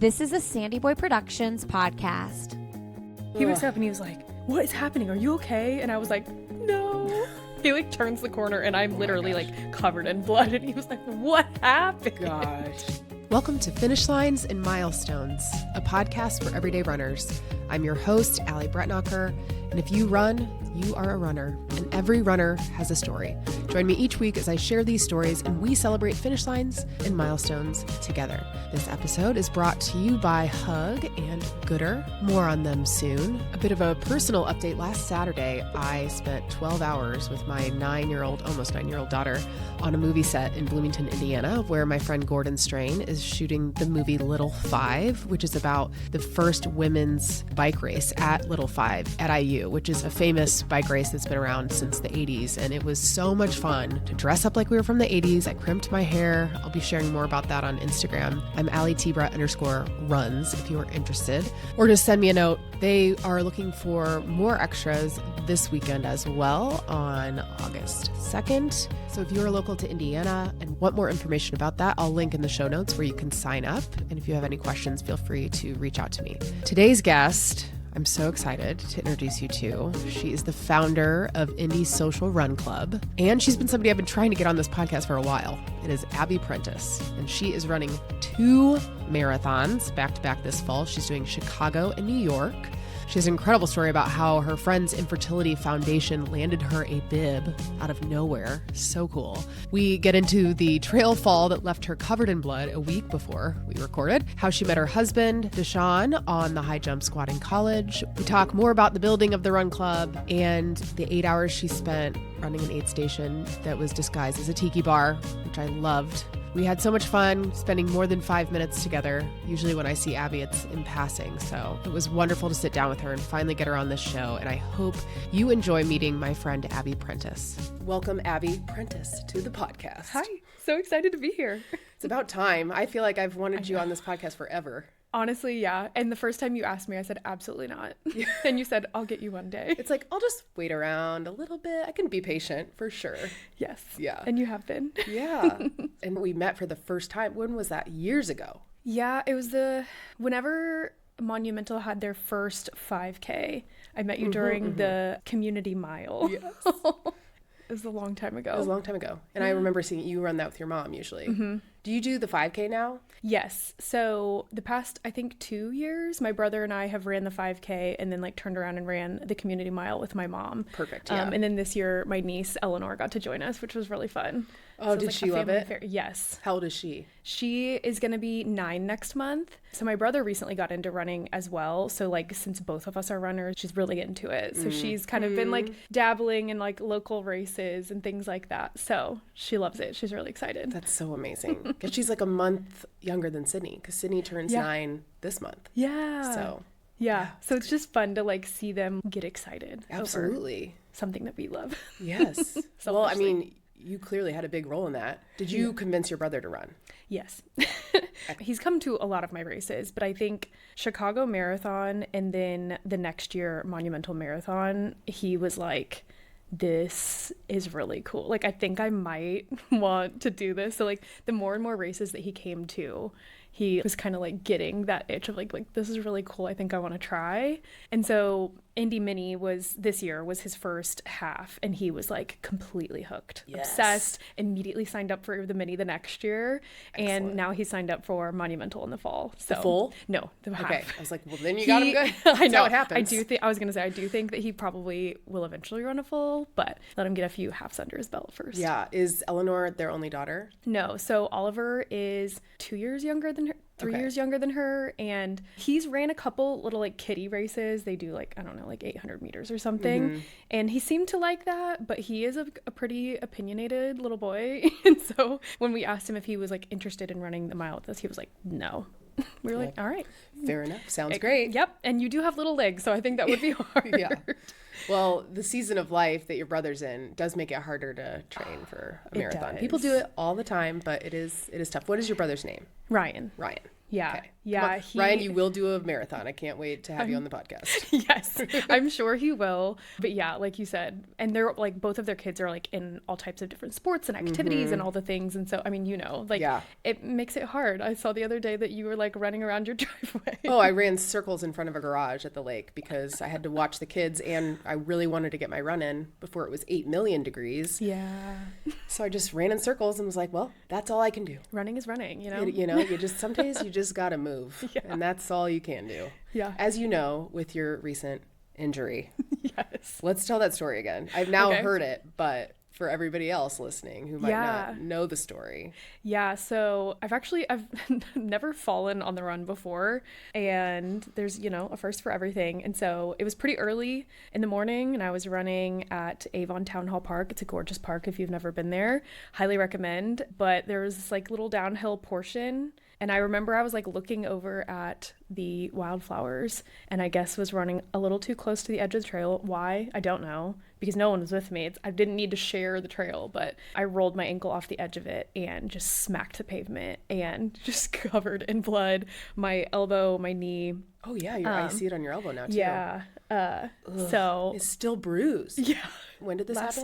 This is a Sandy Boy Productions podcast. He wakes up and he was like, "What is happening? Are you okay?" And I was like, "No." He like turns the corner and I'm literally like covered in blood. And he was like, "What happened?" Gosh. Welcome to Finish Lines and Milestones, a podcast for everyday runners. I'm your host, Allie Bretnacher, and if you run, you are a runner, and every runner has a story. Join me each week as I share these stories and we celebrate finish lines and milestones together. This episode is brought to you by Hug and Gooder. More on them soon. A bit of a personal update. Last Saturday, I spent 12 hours with my almost 9-year-old daughter on a movie set in Bloomington, Indiana, where my friend Gordon Strain is shooting the movie Little Five, which is about the first women's bike race at Little Five at IU, which is a famous bike race that's been around since the 80s. And it was so much fun to dress up like we were from the 80s. I crimped my hair. I'll be sharing more about that on Instagram. I'm AllieTBrett_runs if you are interested, or just send me a note. They are looking for more extras this weekend as well on August 2nd. So if you're local to Indiana and want more information about that, I'll link in the show notes where you can sign up. And if you have any questions, feel free to reach out to me. Today's guest, I'm so excited to introduce you to. She is the founder of Indy Social Run Club, and she's been somebody I've been trying to get on this podcast for a while. It is Abby Prentice, and she is running 2 marathons back-to-back this fall. She's doing Chicago and New York. She has an incredible story about how her friend's infertility foundation landed her a bib out of nowhere. So cool. We get into the trail fall that left her covered in blood a week before we recorded, how she met her husband, Deshaun, on the high jump squad in college. We talk more about the building of the run club and the 8 hours she spent running an aid station that was disguised as a tiki bar, which I loved. We had so much fun spending more than 5 minutes together. Usually when I see Abby, it's in passing. So it was wonderful to sit down with her and finally get her on this show. And I hope you enjoy meeting my friend, Abby Prentice. Welcome, Abby Prentice, to the podcast. Hi, so excited to be here. It's about time. I feel like I've wanted you on this podcast forever. Honestly, yeah. And the first time you asked me, I said, absolutely not. And you said, I'll get you one day. It's like, I'll just wait around a little bit. I can be patient for sure. Yes. Yeah. And you have been. Yeah. And we met for the first time. When was that? Years ago. Yeah, it was whenever Monumental had their first 5K, I met you during the community mile. Yes. It was a long time ago. It was a long time ago. And I remember seeing you run that with your mom usually. Mm-hmm. Do you do the 5K now? Yes. So the past, I think 2 years, my brother and I have ran the 5K and then like turned around and ran the community mile with my mom. Perfect. Yeah. And then this year, my niece, Eleanor, got to join us, which was really fun. Oh, so did she love it? Yes. How old is she? She is going to be 9 next month. So my brother recently got into running as well. So like since both of us are runners, she's really into it. So she's kind of been like dabbling in like local races and things like that. So she loves it. She's really excited. That's so amazing. Because she's like a month younger than Sydney, because Sydney turns 9 this month. Yeah. So yeah. So it's just fun to like see them get excited. Absolutely. Over something that we love. Yes. Well, I mean, you clearly had a big role in that. Did you convince your brother to run? Yes. He's come to a lot of my races, but I think Chicago Marathon and then the next year Monumental Marathon, he was like, this is really cool. Like, I think I might want to do this. So like the more and more races that he came to, he was kind of like getting that itch of like this is really cool. I think I want to try. And so Indy Mini this year was his first half, and he was like completely hooked, obsessed, immediately signed up for the Mini the next year. Excellent. And now he signed up for Monumental in the fall. So the full? No, the half. Okay. I was like, well, then you got him good. I know. How it happens. I do think that he probably will eventually run a full, but let him get a few halves under his belt first. Yeah. Is Eleanor their only daughter? No. So Oliver is 2 years younger than her. 3 years younger than her, and he's ran a couple little like kiddie races. They do like, I don't know, like 800 meters or something, and he seemed to like that, but he is a pretty opinionated little boy. And so when we asked him if he was like interested in running the mile with us, he was like, no. We were like, all right, fair enough, sounds great. Yep. And you do have little legs, so I think that would be hard. Yeah. Well, the season of life that your brother's in does make it harder to train for a marathon. People do it all the time, but it is tough. What is your brother's name? Ryan. Yeah. Okay. Yeah. Ryan, you will do a marathon. I can't wait to have you on the podcast. Yes, I'm sure he will. But yeah, like you said, and they're like, both of their kids are like in all types of different sports and activities and all the things. And so, I mean, it makes it hard. I saw the other day that you were like running around your driveway. Oh, I ran circles in front of a garage at the lake because I had to watch the kids and I really wanted to get my run in before it was 8 million degrees. Yeah. So I just ran in circles and was like, well, that's all I can do. Running is running, Some days you just got to move. Yeah. And that's all you can do. Yeah. As you know, with your recent injury. Yes. Let's tell that story again. I've now heard it, but for everybody else listening who might not know the story. Yeah, so I've never fallen on the run before, and there's, a first for everything. And so it was pretty early in the morning, and I was running at Avon Town Hall Park. It's a gorgeous park if you've never been there. Highly recommend. But there was this like little downhill portion, and I remember I was like looking over at the wildflowers and I guess was running a little too close to the edge of the trail. Why? I don't know, because no one was with me. I didn't need to share the trail, but I rolled my ankle off the edge of it and just smacked the pavement and just covered in blood. My elbow, my knee. Oh yeah, I see it on your elbow now too. Yeah. So it's still bruised. Yeah. When did this happen?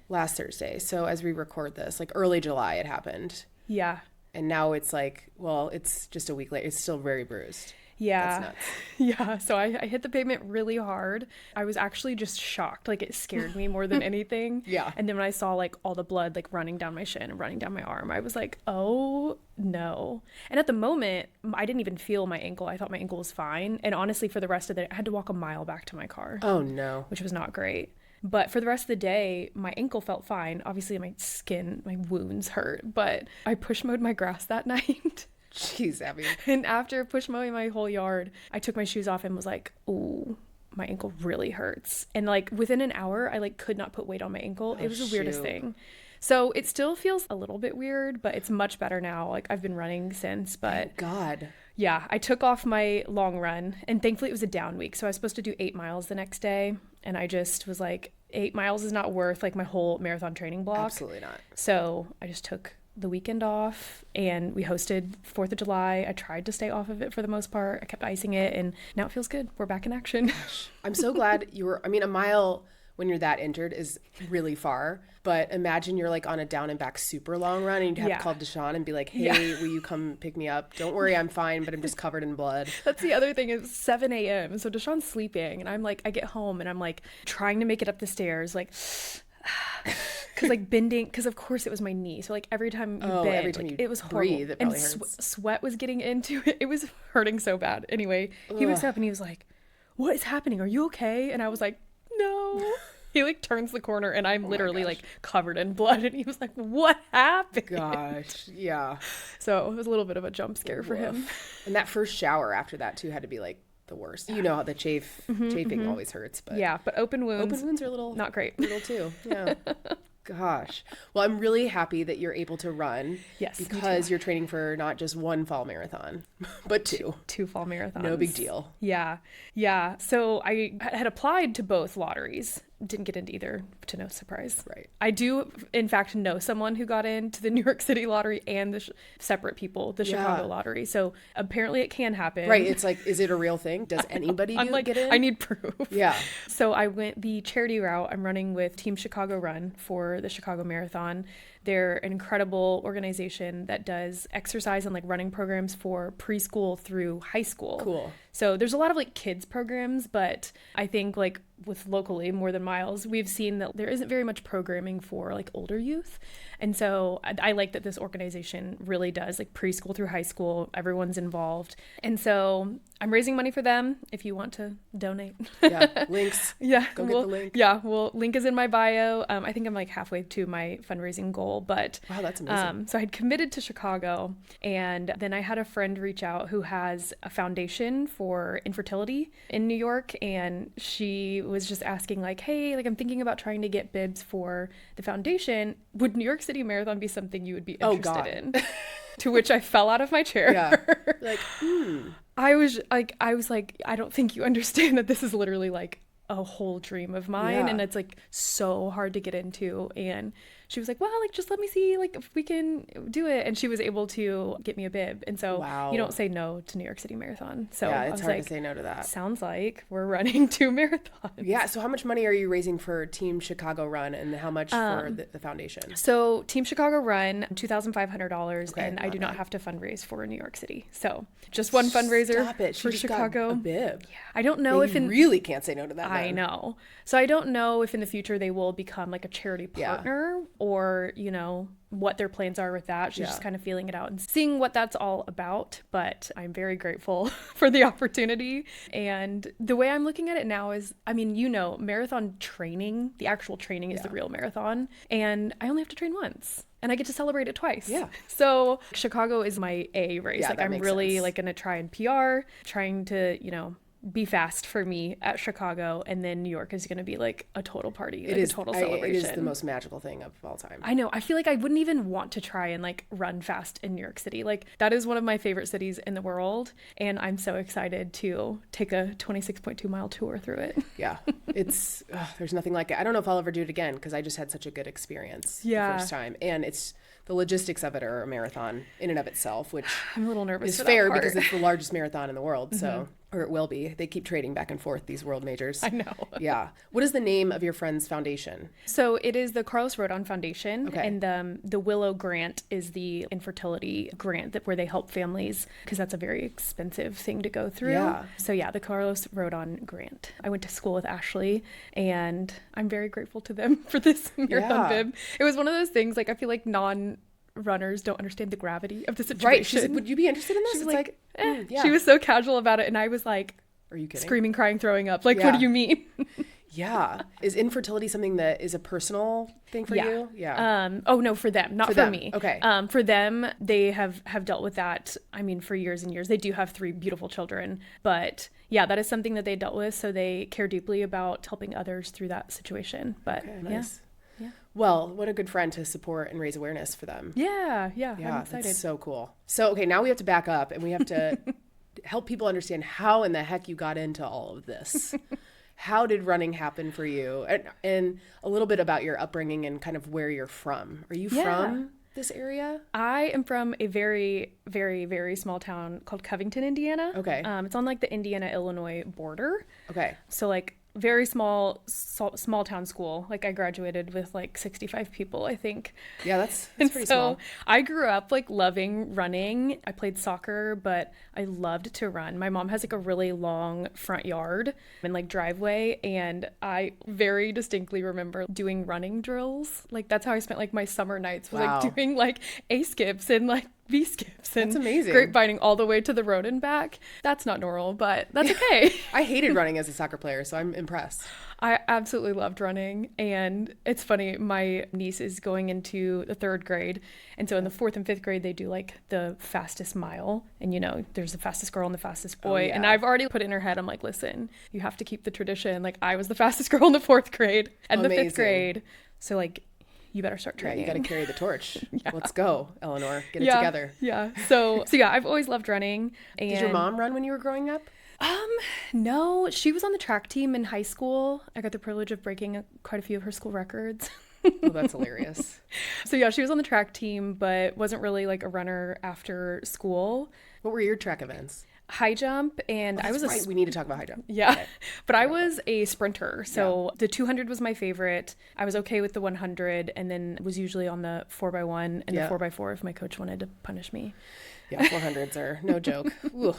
Last Thursday. So as we record this, like early July it happened. Yeah. And now it's like, well, it's just a week later. It's still very bruised. Yeah. That's nuts. Yeah. So I hit the pavement really hard. I was actually just shocked. Like it scared me more than anything. Yeah. And then when I saw like all the blood like running down my shin and running down my arm, I was like, oh no. And at the moment, I didn't even feel my ankle. I thought my ankle was fine. And honestly, for the rest of the day, I had to walk a mile back to my car. Oh no. Which was not great. But for the rest of the day, my ankle felt fine. Obviously, my skin, my wounds hurt. But I push mowed my grass that night. Jeez, Abby. And after push mowing my whole yard, I took my shoes off and was like, ooh, my ankle really hurts. And like within an hour, I like could not put weight on my ankle. It was the weirdest thing. So it still feels a little bit weird, but it's much better now. Like I've been running since, but Thank God. Yeah, I took off my long run and thankfully it was a down week. So I was supposed to do 8 miles the next day. And I just was like, 8 miles is not worth like my whole marathon training block. Absolutely not. So I just took the weekend off and we hosted 4th of July. I tried to stay off of it for the most part. I kept icing it and now it feels good. We're back in action. I'm so glad a mile when you're that injured is really far, but imagine you're like on a down and back super long run and you'd have to call Deshaun and be like, hey, will you come pick me up? Don't worry, I'm fine, but I'm just covered in blood. That's the other thing. It's 7 a.m. So Deshaun's sleeping and I'm like, I get home and I'm like trying to make it up the stairs, like, because like bending, because of course it was my knee. So like every time you bend, every time like, you it was horrible. breathe, it and probably hurts. Sweat was getting into it. It was hurting so bad. Anyway, he was up and he was like, what is happening? Are you okay? And I was like, no. He like turns the corner and I'm literally like covered in blood and he was like, what happened? Gosh, yeah. So it was a little bit of a jump scare for him. And that first shower after that too had to be like the worst. You know how the chafing always hurts, but yeah, but open wounds are a little not great. Little too. Yeah. Gosh. Well, I'm really happy that you're able to run. Yes. Because you're training for not just one fall marathon, but two. Two fall marathons. No big deal. Yeah. Yeah. So I had applied to both lotteries. Didn't get into either, to no surprise. Right. I do, in fact, know someone who got into the New York City lottery and the separate people, the Chicago lottery. So apparently it can happen. Right. It's like, is it a real thing? Does anybody get in? I need proof. Yeah. So I went the charity route. I'm running with Team Chicago Run for the Chicago Marathon. They're an incredible organization that does exercise and like running programs for preschool through high school. Cool. So there's a lot of like kids programs, but I think like with locally More Than Miles, we've seen that there isn't very much programming for like older youth. And so I like that this organization really does like preschool through high school. Everyone's involved. And so I'm raising money for them if you want to donate. Yeah. Links. Yeah. Go get the link. Yeah. Well, link is in my bio. I think I'm like halfway to my fundraising goal, but wow, that's amazing. So I had committed to Chicago and then I had a friend reach out who has a foundation for infertility in New York. And she was just asking like, hey, like I'm thinking about trying to get bibs for the foundation. Would New York City Marathon be something you would be interested in? To which I fell out of my chair. Yeah. Like, I was like, I don't think you understand that this is literally like a whole dream of mine. Yeah. And it's like so hard to get into. And she was like, well, like, just let me see like if we can do it. And she was able to get me a bib. And so Wow. you don't say no to New York City Marathon. So Yeah, I it's was hard like, to say no to that. sounds like we're running 2 marathons. Yeah. So how much money are you raising for Team Chicago Run, and how much for the foundation? So Team Chicago Run, $2,500, Okay, and I not do not bad. have to fundraise for New York City. So just one fundraiser Stop it. She for just got Chicago. a bib. I don't know if You in really can't say no to that. I then. know. So I don't know if in the future they will become like a charity Yeah. partner or, you know, what their plans are with that. She's Yeah. just kind of feeling it out and seeing what that's all about. But I'm very grateful for the opportunity. And the way I'm looking at it now is, I mean, you know, marathon training, the actual training is the real marathon. And I only have to train once. And I get to celebrate it twice. Yeah. So Chicago is my A race. Yeah, like that I'm makes really sense. like going to try and PR, trying to, you know, be fast for me at Chicago, and then New York is going to be like a total party, like a total celebration. It is the most magical thing of all time. I know. I feel like I wouldn't even want to try and like run fast in New York City. Like that is one of my favorite cities in the world, and I'm so excited to take a 26.2 mile tour through it. Yeah, it's there's nothing like it. I don't know if I'll ever do it again because I just had such a good experience the first time, and it's the logistics of it are a marathon in and of itself, which I'm a little nervous. is for fair that part. because it's the largest marathon in the world. So, or it will be. They keep trading back and forth, these world majors. I know. Yeah. What is the name of your friend's foundation? So it is the Carlos Rodon Foundation, Okay. and the Willow Grant is the infertility grant where they help families because that's a very expensive thing to go through. Yeah. So yeah, the Carlos Rodon Grant. I went to school with Ashley, and I'm very grateful to them for this marathon Yeah. bib. It was one of those things like I feel like runners don't understand the gravity of the situation. Right. She said, would you be interested in this? She was It's like, yeah. She was so casual about it, and I was like Are you kidding? screaming, crying, throwing up. Like, Yeah. what do you mean? Yeah. Is infertility something that is a personal thing for you? Yeah. Oh no, for them, not for them. me. Okay. For them, they have dealt with that. I mean, for years and years. They do have 3 beautiful children, but yeah, that is something that they dealt with. So they care deeply about helping others through that situation. But Okay, yeah. nice. Well, what a good friend to support and raise awareness for them. Yeah, Yeah, I'm excited. that's so cool. So, okay, now we have to back up and we have to help people understand how in the heck you got into all of this. How did running happen for you? And a little bit about your upbringing and kind of where you're from. Are you from this area? I am from a very, very, very small town called Covington, Indiana. Okay. It's on like the Indiana-Illinois border. Okay. So like very small town school. Like I graduated with like 65 people, I think. Yeah, that's And pretty so small. I grew up like loving running. I played soccer, but I loved to run. My mom has like a really long front yard and like driveway, and I very distinctly remember doing running drills. Like that's how I spent like my summer nights, was Wow. like doing like A skips and like V skips and That's amazing. grapevining all the way to the road and back. That's not normal, but that's okay. I hated running as a soccer player, so I'm impressed. I absolutely loved running. And it's funny, my niece is going into the 3rd grade. And so in the 4th and 5th grade, they do like the fastest mile. And, you know, there's the fastest girl and the fastest boy. yeah. And I've already put it in her head, I'm like, listen, you have to keep the tradition. Like I was the fastest girl in the 4th grade and the 5th Amazing. grade. So like, you better start Yeah, training. you got to carry the torch. Let's go, Eleanor. Get it Yeah, together. Yeah. So yeah, I've always loved running. And Did your mom run when you were growing up? No, she was on the track team in high school. I got the privilege of breaking quite a few of her school records. Oh, that's hilarious. So yeah, she was on the track team, but wasn't really like a runner after school. What were your track events? High jump, and I was a We need to talk about high jump. yeah, Okay. but I was a sprinter. So the 200 was my favorite. I was okay with the 100, and then was usually on the 4x1 and Yeah. the 4x4 if my coach wanted to punish me. Yeah, 400s are no joke. Ooh.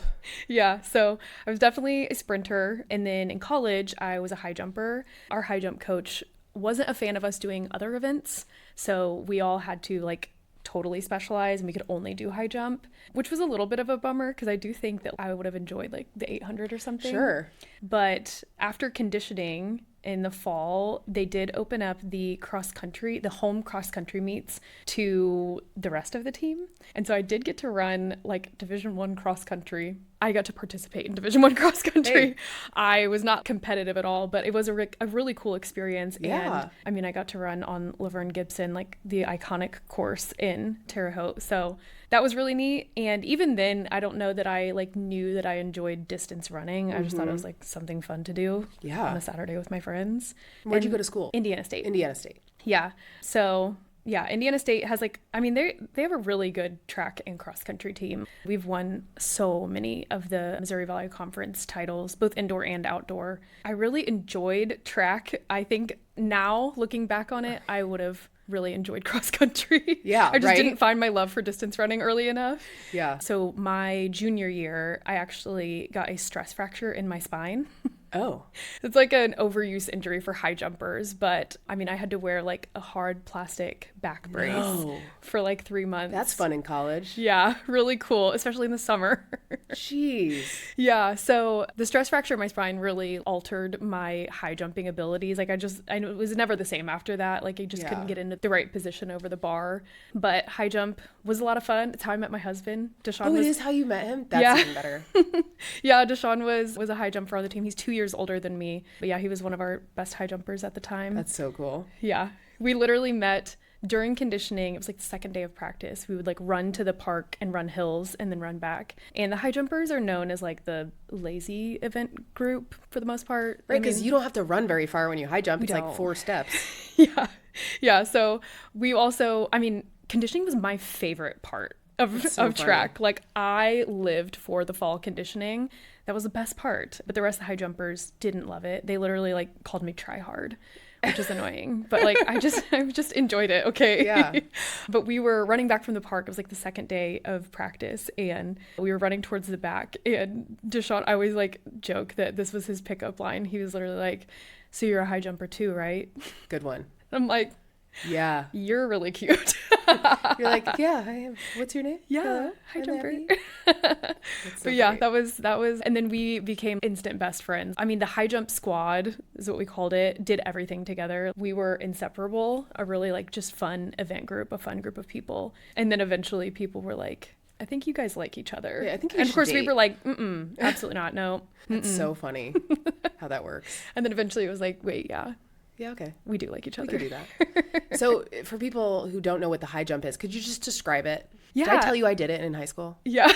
Yeah, so I was definitely a sprinter. And then in college, I was a high jumper. Our high jump coach wasn't a fan of us doing other events. So we all had to like totally specialize and we could only do high jump, which was a little bit of a bummer because I do think that I would have enjoyed like the 800 or something. Sure. But after conditioning in the fall, they did open up the home cross country meets to the rest of the team. And so I did get to run like Division 1 cross country I got to participate in Division I cross country. Hey. I was not competitive at all, but it was a really cool experience. Yeah. And I mean, I got to run on Laverne Gibson, like the iconic course in Terre Haute. So that was really neat. And even then, I don't know that I like knew that I enjoyed distance running. I just thought it was like something fun to do on a Saturday with my friends. Where'd you go to school? Indiana State. Indiana State. Yeah. So yeah, Indiana State has like, I mean, they have a really good track and cross country team. We've won so many of the Missouri Valley Conference titles, both indoor and outdoor. I really enjoyed track. I think now looking back on it, I would have really enjoyed cross country. Yeah, I just didn't find my love for distance running early enough. Yeah. So my junior year, I actually got a stress fracture in my spine. Oh. It's like an overuse injury for high jumpers, but I mean, I had to wear like a hard plastic back brace for like 3 months. That's fun in college. Yeah, really cool, especially in the summer. Jeez. Yeah, so the stress fracture in my spine really altered my high jumping abilities. Like I was never the same after that. Like I just couldn't get into the right position over the bar. But high jump was a lot of fun. It's how I met my husband. Deshaun Oh, it is how you met him? That's Yeah. even better. Yeah, Deshaun was a high jumper on the team. He's 2 years older than me. But yeah, he was one of our best high jumpers at the time. That's so cool. Yeah. We literally met during conditioning. It was like the second day of practice. We would like run to the park and run hills and then run back. And the high jumpers are known as like the lazy event group for the most part. Right, because you don't have to run very far when you high jump. It's like don't. 4 steps. Yeah. Yeah. So we also, I mean, conditioning was my favorite part of track. Like I lived for the fall conditioning. That was the best part. But the rest of the high jumpers didn't love it. They literally like called me try hard, which is annoying. But like I just enjoyed it. Okay. Yeah. But we were running back from the park. It was like the second day of practice and we were running towards the back, and Deshaun, I always like joke that this was his pickup line. He was literally like, "So you're a high jumper too, right?" Good one. I'm like, Yeah. "You're really cute." You're like, yeah, I am. What's your name? Yeah, Hello, high I'm jumper. Abby. But yeah, great. that was, and then we became instant best friends. I mean, the high jump squad is what we called it, did everything together. We were inseparable, a really like just fun event group, a fun group of people. And then eventually people were like, "I think you guys like each other." Yeah, I think you and of should course we date. were like, absolutely not. No. That's so funny how that works. And then eventually it was like, wait, yeah, Yeah, okay. we do like each other. We could do that. So for people who don't know what the high jump is, could you just describe it? Did I Yeah. tell you I did it in high school? Yeah.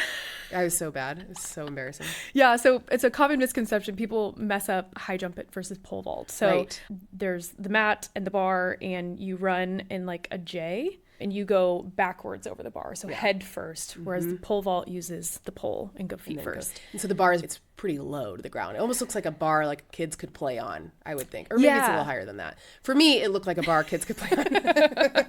I was so bad. It was so embarrassing. Yeah, so it's a common misconception. People mess up high jump it versus pole vault. So Right. there's the mat and the bar, and you run in like a J, and you go backwards over the bar, so head first, whereas the pole vault uses the pole and go feet first. And so the bar it's pretty low to the ground. It almost looks like a bar like kids could play on, I would think. Or maybe it's a Yeah. little higher than that. For me, it looked like a bar kids could play on.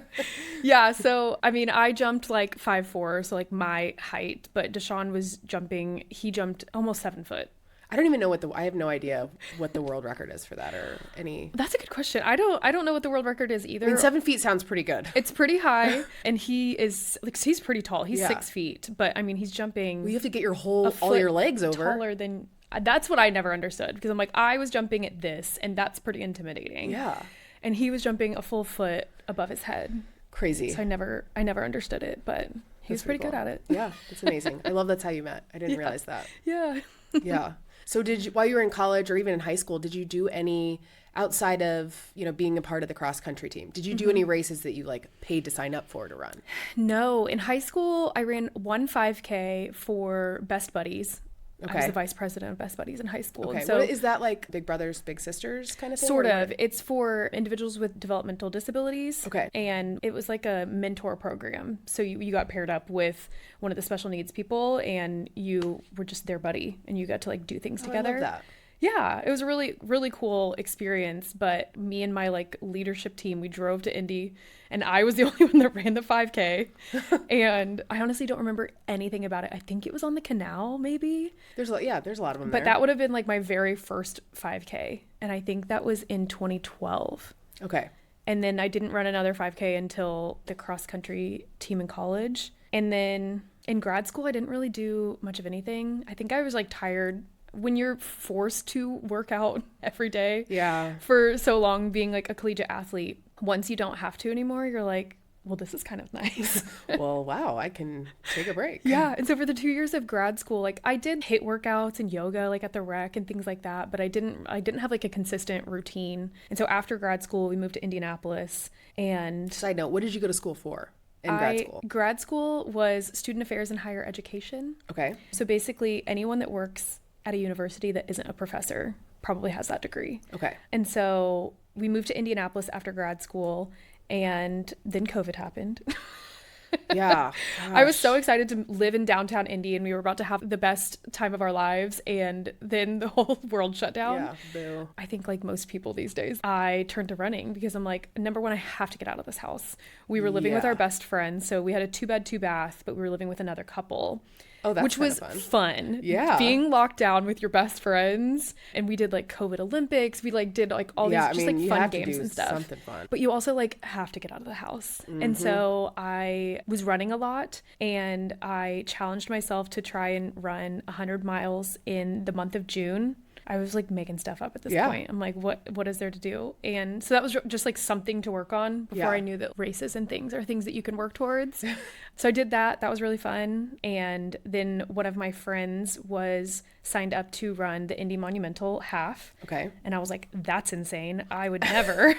Yeah, so I mean, I jumped like 5'4", so like my height, but Deshaun was jumping, he jumped almost 7 foot. I don't even know I have no idea what the world record is for that or any. That's a good question. I don't know what the world record is either. I mean, 7 feet sounds pretty good. It's pretty high, and he is like, he's pretty tall. He's Yeah. 6 feet, but I mean, he's jumping. Well, you have to get your a all foot your legs over. taller than. That's what I never understood, because I'm like, I was jumping at this, and that's pretty intimidating. Yeah. And he was jumping a full foot above his head. Crazy. So I never understood it, but he was pretty cool. good at it. Yeah, it's amazing. I love that's how you met. I didn't realize that. Yeah. Yeah. So while you were in college or even in high school, did you do any outside of, being a part of the cross country team? Did you do any races that you like paid to sign up for to run? No, in high school, I ran 1 5K for Best Buddies. I was Okay. the vice president of Best Buddies in high school. Okay. And so Is that like Big Brothers, Big Sisters kind of thing? sort or of. what? It's for individuals with developmental disabilities. Okay. And it was like a mentor program. So you got paired up with one of the special needs people, and you were just their buddy, and you got to like do things together. I love that. Yeah, it was a really, really cool experience. But me and my like leadership team, we drove to Indy, and I was the only one that ran the 5K. And I honestly don't remember anything about it. I think it was on the canal, maybe. There's a lot of them But there. that would have been like my very first 5K. And I think that was in 2012. Okay. And then I didn't run another 5K until the cross country team in college. And then in grad school, I didn't really do much of anything. I think I was like tired. When you're forced to work out every day Yeah. for so long, being like a collegiate athlete, once you don't have to anymore, you're like, well, this is kind of nice. Well, wow, I can take a break. Yeah. And so for the 2 years of grad school, like I did HIIT workouts and yoga, like at the rec and things like that, but I didn't have like a consistent routine. And so after grad school, we moved to Indianapolis. And Side note, what did you go to school for in grad school was student affairs and higher education. Okay. So basically anyone that works at a university that isn't a professor probably has that degree. Okay. And so we moved to Indianapolis after grad school, and then COVID happened. Yeah. I was so excited to live in downtown Indy, and we were about to have the best time of our lives, and then the whole world shut down. Yeah, boo. I think like most people these days, I turned to running because I'm like, number one, I have to get out of this house. We were living with our best friend, so we had a 2-bed, 2-bath, but we were living with another couple. Oh, that's which was fun. Yeah. Being locked down with your best friends. And we did like COVID Olympics. We like did like all these just like fun games and stuff. Something fun. But you also like have to get out of the house. And so I was running a lot, and I challenged myself to try and run 100 miles in the month of June. I was like making stuff up at this point. I'm like, what is there to do? And so that was just like something to work on before I knew that races and things are things that you can work towards. So I did that. That was really fun. And then one of my friends was signed up to run the Indy Monumental half. Okay. And I was like, that's insane. I would never.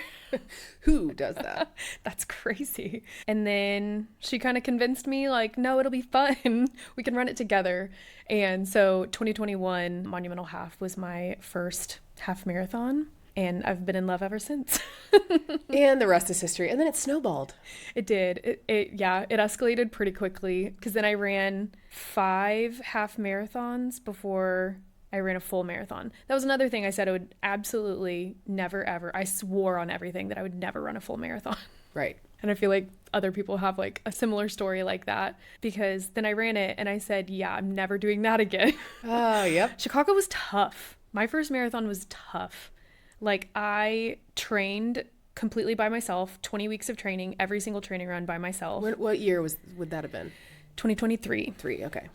Who does that? That's crazy. And then she kind of convinced me like, no, it'll be fun. We can run it together. And so 2021 Monumental half was my first half marathon, and I've been in love ever since. And the rest is history. And then it snowballed. It did. It escalated pretty quickly, because then I ran 5 half marathons before I ran a full marathon. That was another thing I said I would absolutely never, ever. I swore on everything that I would never run a full marathon. Right. And I feel like other people have like a similar story like that, because then I ran it and I said, yeah, I'm never doing that again. Oh, yep. Chicago was tough. My first marathon was tough. Like I trained completely by myself, 20 weeks of training, every single training run by myself. What year would that have been? 2023. Okay.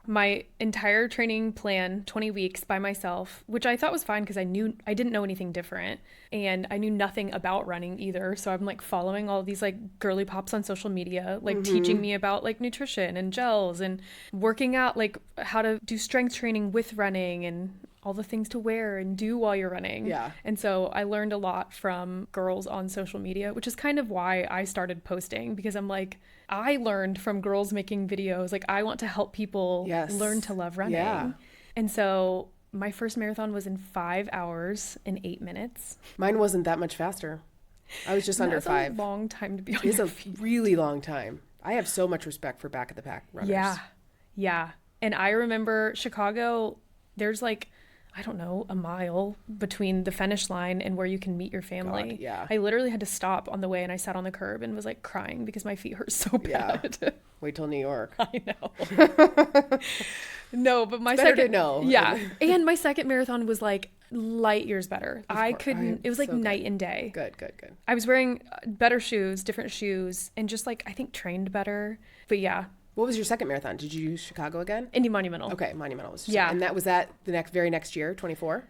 My entire training plan, 20 weeks by myself, which I thought was fine because I didn't know anything different, and I knew nothing about running either. So I'm like following all these like girly pops on social media, like teaching me about like nutrition and gels and working out, like how to do strength training with running and all the things to wear and do while you're running. Yeah. And so I learned a lot from girls on social media, which is kind of why I started posting, because I'm like, I learned from girls making videos. Like I want to help people learn to love running. Yeah. And so my first marathon was in 5 hours and 8 minutes. Mine wasn't that much faster. I was just under 5. That's a long time to be on It's your a feet. really long time. I have so much respect for back of the pack runners. Yeah. And I remember Chicago, there's like, I don't know, a mile between the finish line and where you can meet your family. God, yeah. I literally had to stop on the way, and I sat on the curb and was like crying because my feet hurt so bad. Yeah. Wait till New York. I know. No, but my second, to know. Yeah. And my second marathon was like light years better. It was like so night good. and day. Good. I was wearing better shoes, different shoes, and just like, I think trained better. But yeah. What was your second marathon? Did you use Chicago again? Indy Monumental. Okay, Monumental was Yeah. And was that the very next year, 24?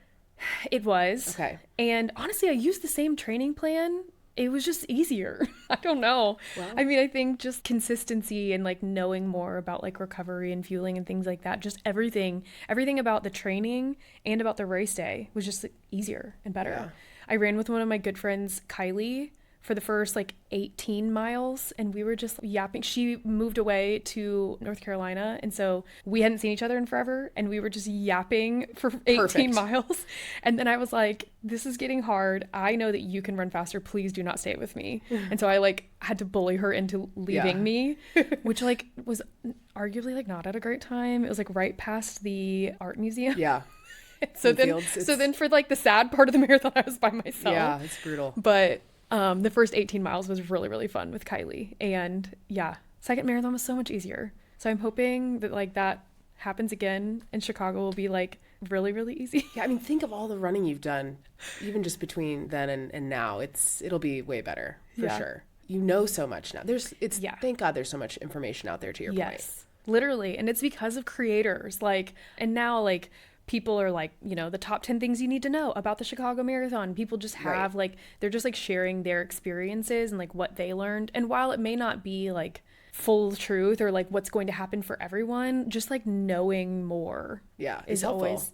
It was. Okay. And honestly, I used the same training plan. It was just easier. I don't know. Well, I mean, I think just consistency and like knowing more about like recovery and fueling and things like that. Just everything about the training and about the race day was just like, easier and better. Yeah. I ran with one of my good friends, Kylie, for the first like 18 miles, and we were just yapping. She moved away to North Carolina, and so we hadn't seen each other in forever, and we were just yapping for 18 miles. And then I was like, this is getting hard. I know that you can run faster. Please do not stay with me. And so I like had to bully her into leaving me, which like was arguably like not at a great time. It was like right past the art museum. Yeah. So then for like the sad part of the marathon, I was by myself. Yeah, it's brutal. But the first 18 miles was really, really fun with Kylie. And yeah, second marathon was so much easier. So I'm hoping that like that happens again, and Chicago will be like really, really easy. Yeah, I mean, think of all the running you've done, even just between then and now. It'll be way better for sure. You know so much now. Thank God there's so much information out there, to your point. Yes, literally. And it's because of creators. Like, and now like people are like, you know, the top 10 things you need to know about the Chicago Marathon. People just have like, they're just like sharing their experiences and like what they learned. And while it may not be like full truth or like what's going to happen for everyone, just like knowing more is always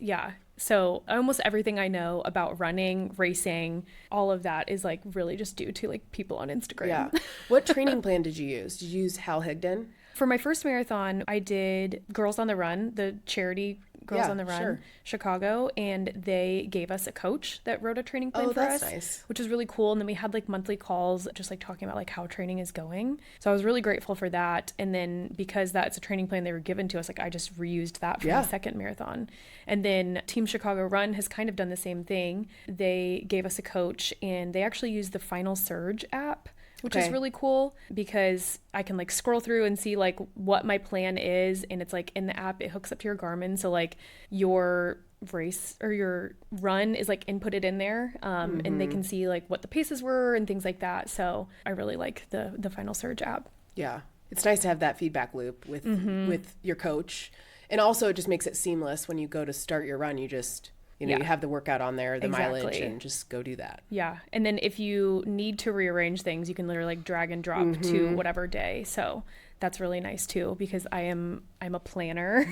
so almost everything I know about running, racing, all of that is like really just due to like people on Instagram. What training plan did you use? Did you use Hal Higdon? For my first marathon, I did Girls on the Run, the charity Girls on the Run, Chicago, and they gave us a coach that wrote a training plan for us, nice. Which was really cool. And then we had like monthly calls just like talking about like how training is going. So I was really grateful for that. And then because that's a training plan they were given to us, like I just reused that for my second marathon. And then Team Chicago Run has kind of done the same thing. They gave us a coach and they actually used the Final Surge app, which is really cool because I can like scroll through and see like what my plan is. And it's like in the app, it hooks up to your Garmin. So like your race or your run is like inputted in there. And they can see like what the paces were and things like that. So I really like the Final Surge app. Yeah. It's nice to have that feedback loop with your coach. And also it just makes it seamless when you go to start your run. You just... You know, you have the workout on there, the mileage, and just go do that. Yeah. And then if you need to rearrange things, you can literally like drag and drop to whatever day. So that's really nice too, because I'm a planner.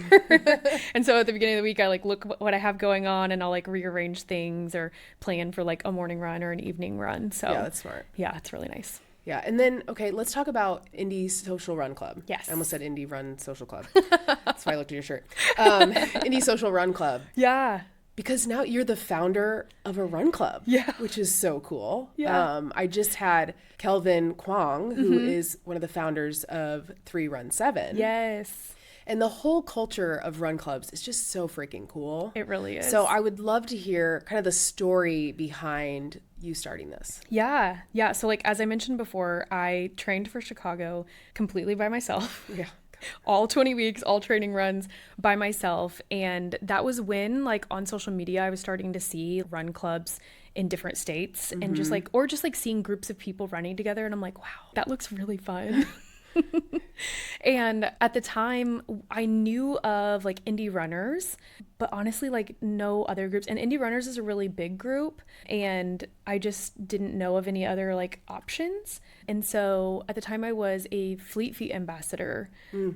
And so at the beginning of the week, I like look what I have going on and I'll like rearrange things or plan for like a morning run or an evening run. So yeah, that's smart. Yeah, it's really nice. Yeah. And then, okay, let's talk about Indy Social Run Club. Yes. I almost said Indy Run Social Club. That's why I looked at your shirt. Indy Social Run Club. Yeah. Because now you're the founder of a run club, which is so cool. Yeah. I just had Kelvin Kwong, who is one of the founders of 3 Run 7. Yes. And the whole culture of run clubs is just so freaking cool. It really is. So I would love to hear kind of the story behind you starting this. Yeah. Yeah. So like, as I mentioned before, I trained for Chicago completely by myself. Yeah. All 20 weeks, all training runs by myself. And that was when like on social media, I was starting to see run clubs in different states and just like, or just like seeing groups of people running together. And I'm like, wow, that looks really fun. And at the time I knew of like indie runners, but honestly like no other groups. And indie runners is a really big group and I just didn't know of any other like options. And so at the time I was a Fleet Feet ambassador.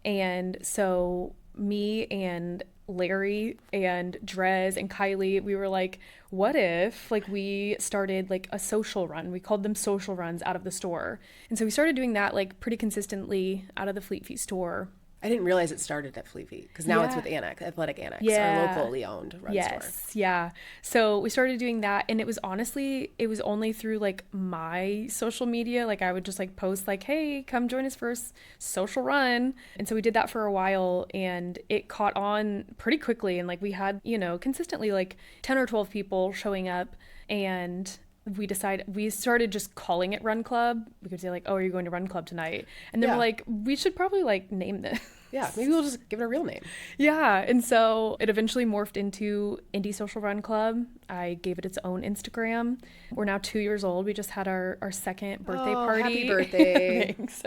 And so me and Larry and Drez and Kylie, we were like, what if like we started like a social run? We called them social runs out of the store. And so we started doing that like pretty consistently out of the Fleet Feet store. I didn't realize it started at Fleet Feet because now it's with Annex, Athletic Annex, our locally owned run store. Yeah. So we started doing that and it was only through like my social media. Like I would just like post like, hey, come join us for a social run. And so we did that for a while and it caught on pretty quickly. And like we had, you know, consistently like 10 or 12 people showing up and we started just calling it Run Club. We could say like, oh, are you going to Run Club tonight? And then we're like, we should probably like name this. Yeah, maybe we'll just give it a real name. Yeah, and so it eventually morphed into Indy Social Run Club. I gave it its own Instagram. We're now 2 years old. We just had our second birthday party. Happy birthday. Thanks.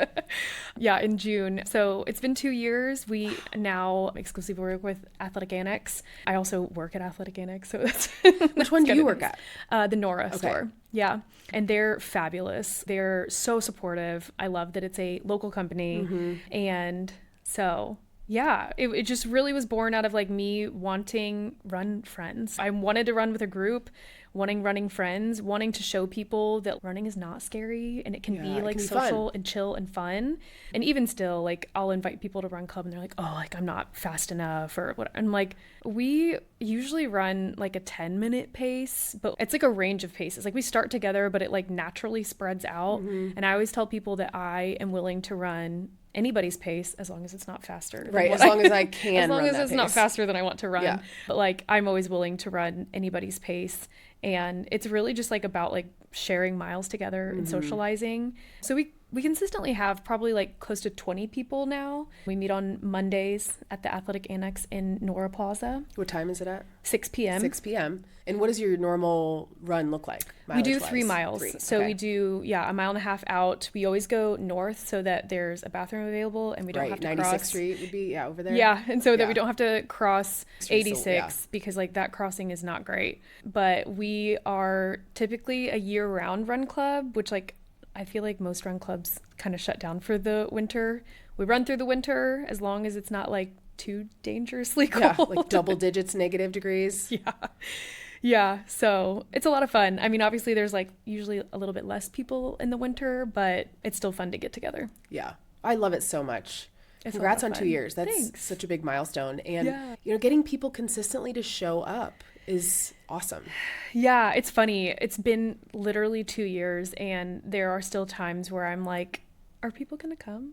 Yeah, in June. So it's been 2 years. We now exclusively work with Athletic Annex. I also work at Athletic Annex. So that's Which one do you work at? The Nora store. Yeah. And they're fabulous. They're so supportive. I love that it's a local company. And so yeah, it just really was born out of like me wanting run friends. I wanted to run with a group, wanting running friends, wanting to show people that running is not scary and it can be like social and chill and fun. And even still, like I'll invite people to Run Club and they're like, oh, like I'm not fast enough or what. I'm like, we usually run like a 10-minute pace, but it's like a range of paces. Like we start together, but it like naturally spreads out. And I always tell people that I am willing to run anybody's pace as long as it's not faster. Right, as long as I can as long run as that it's pace. not faster than I want to run. Yeah. But like I'm always willing to run anybody's pace. And it's really just like about like sharing miles together and socializing. So we We consistently have probably like close to 20 people now. We meet on Mondays at the Athletic Annex in Nora Plaza. What time is it at? 6 p.m. 6 p.m. And what does your normal run look like? We do 3 miles. So we do, a mile and a half out. We always go north so that there's a bathroom available and we don't have to 96th cross. Street would be, over there. Yeah, and so that we don't have to cross 86 So, because like that crossing is not great. But we are typically a year-round run club, which like I feel like most run clubs kind of shut down for the winter. We run through the winter as long as it's not like too dangerously cold. Yeah, like double digits negative degrees. Yeah, so it's a lot of fun. I mean, obviously there's like usually a little bit less people in the winter, but it's still fun to get together. Yeah, I love it so much. Congrats on 2 years. That's such a big milestone. And, getting people consistently to show up is awesome. Yeah, it's funny. It's been literally 2 years and there are still times where I'm like, are people going to come?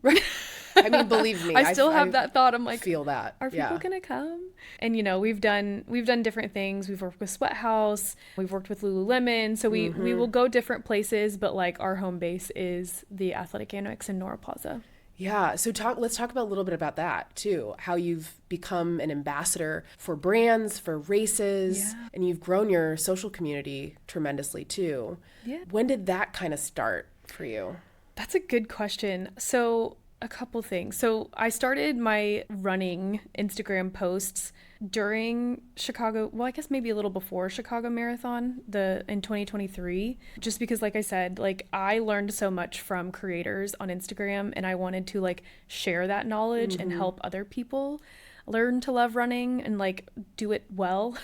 I mean, believe me. I still have that thought. I'm like, feel that. Are people going to come? And, we've done different things. We've worked with Sweat House. We've worked with Lululemon. So we will go different places, but like our home base is the Athletic Annex in Nora Plaza. Yeah. So let's talk about a little bit about that too. How you've become an ambassador for brands, for races, and you've grown your social community tremendously too. Yeah. When did that kind of start for you? That's a good question. So a couple things. So I started my running Instagram posts during Chicago, well, I guess maybe a little before Chicago Marathon in 2023, just because like I said, like I learned so much from creators on Instagram and I wanted to like share that knowledge and help other people learn to love running and like do it well.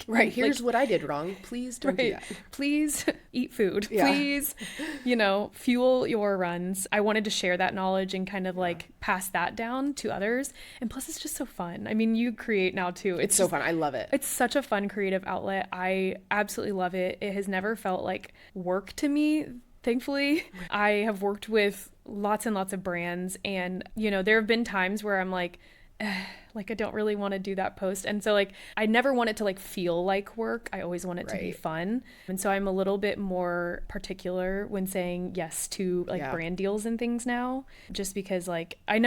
Here's what I did wrong. Please don't do that. Please eat food. Please, fuel your runs. I wanted to share that knowledge and kind of like pass that down to others. And plus it's just so fun. I mean, you create now too. It's so fun. I love it. It's such a fun creative outlet. I absolutely love it. It has never felt like work to me. Thankfully, I have worked with lots and lots of brands and, there have been times where I'm like I don't really want to do that post. And so like, I never want it to like feel like work. I always want it to be fun. And so I'm a little bit more particular when saying yes to like brand deals and things now, just because like I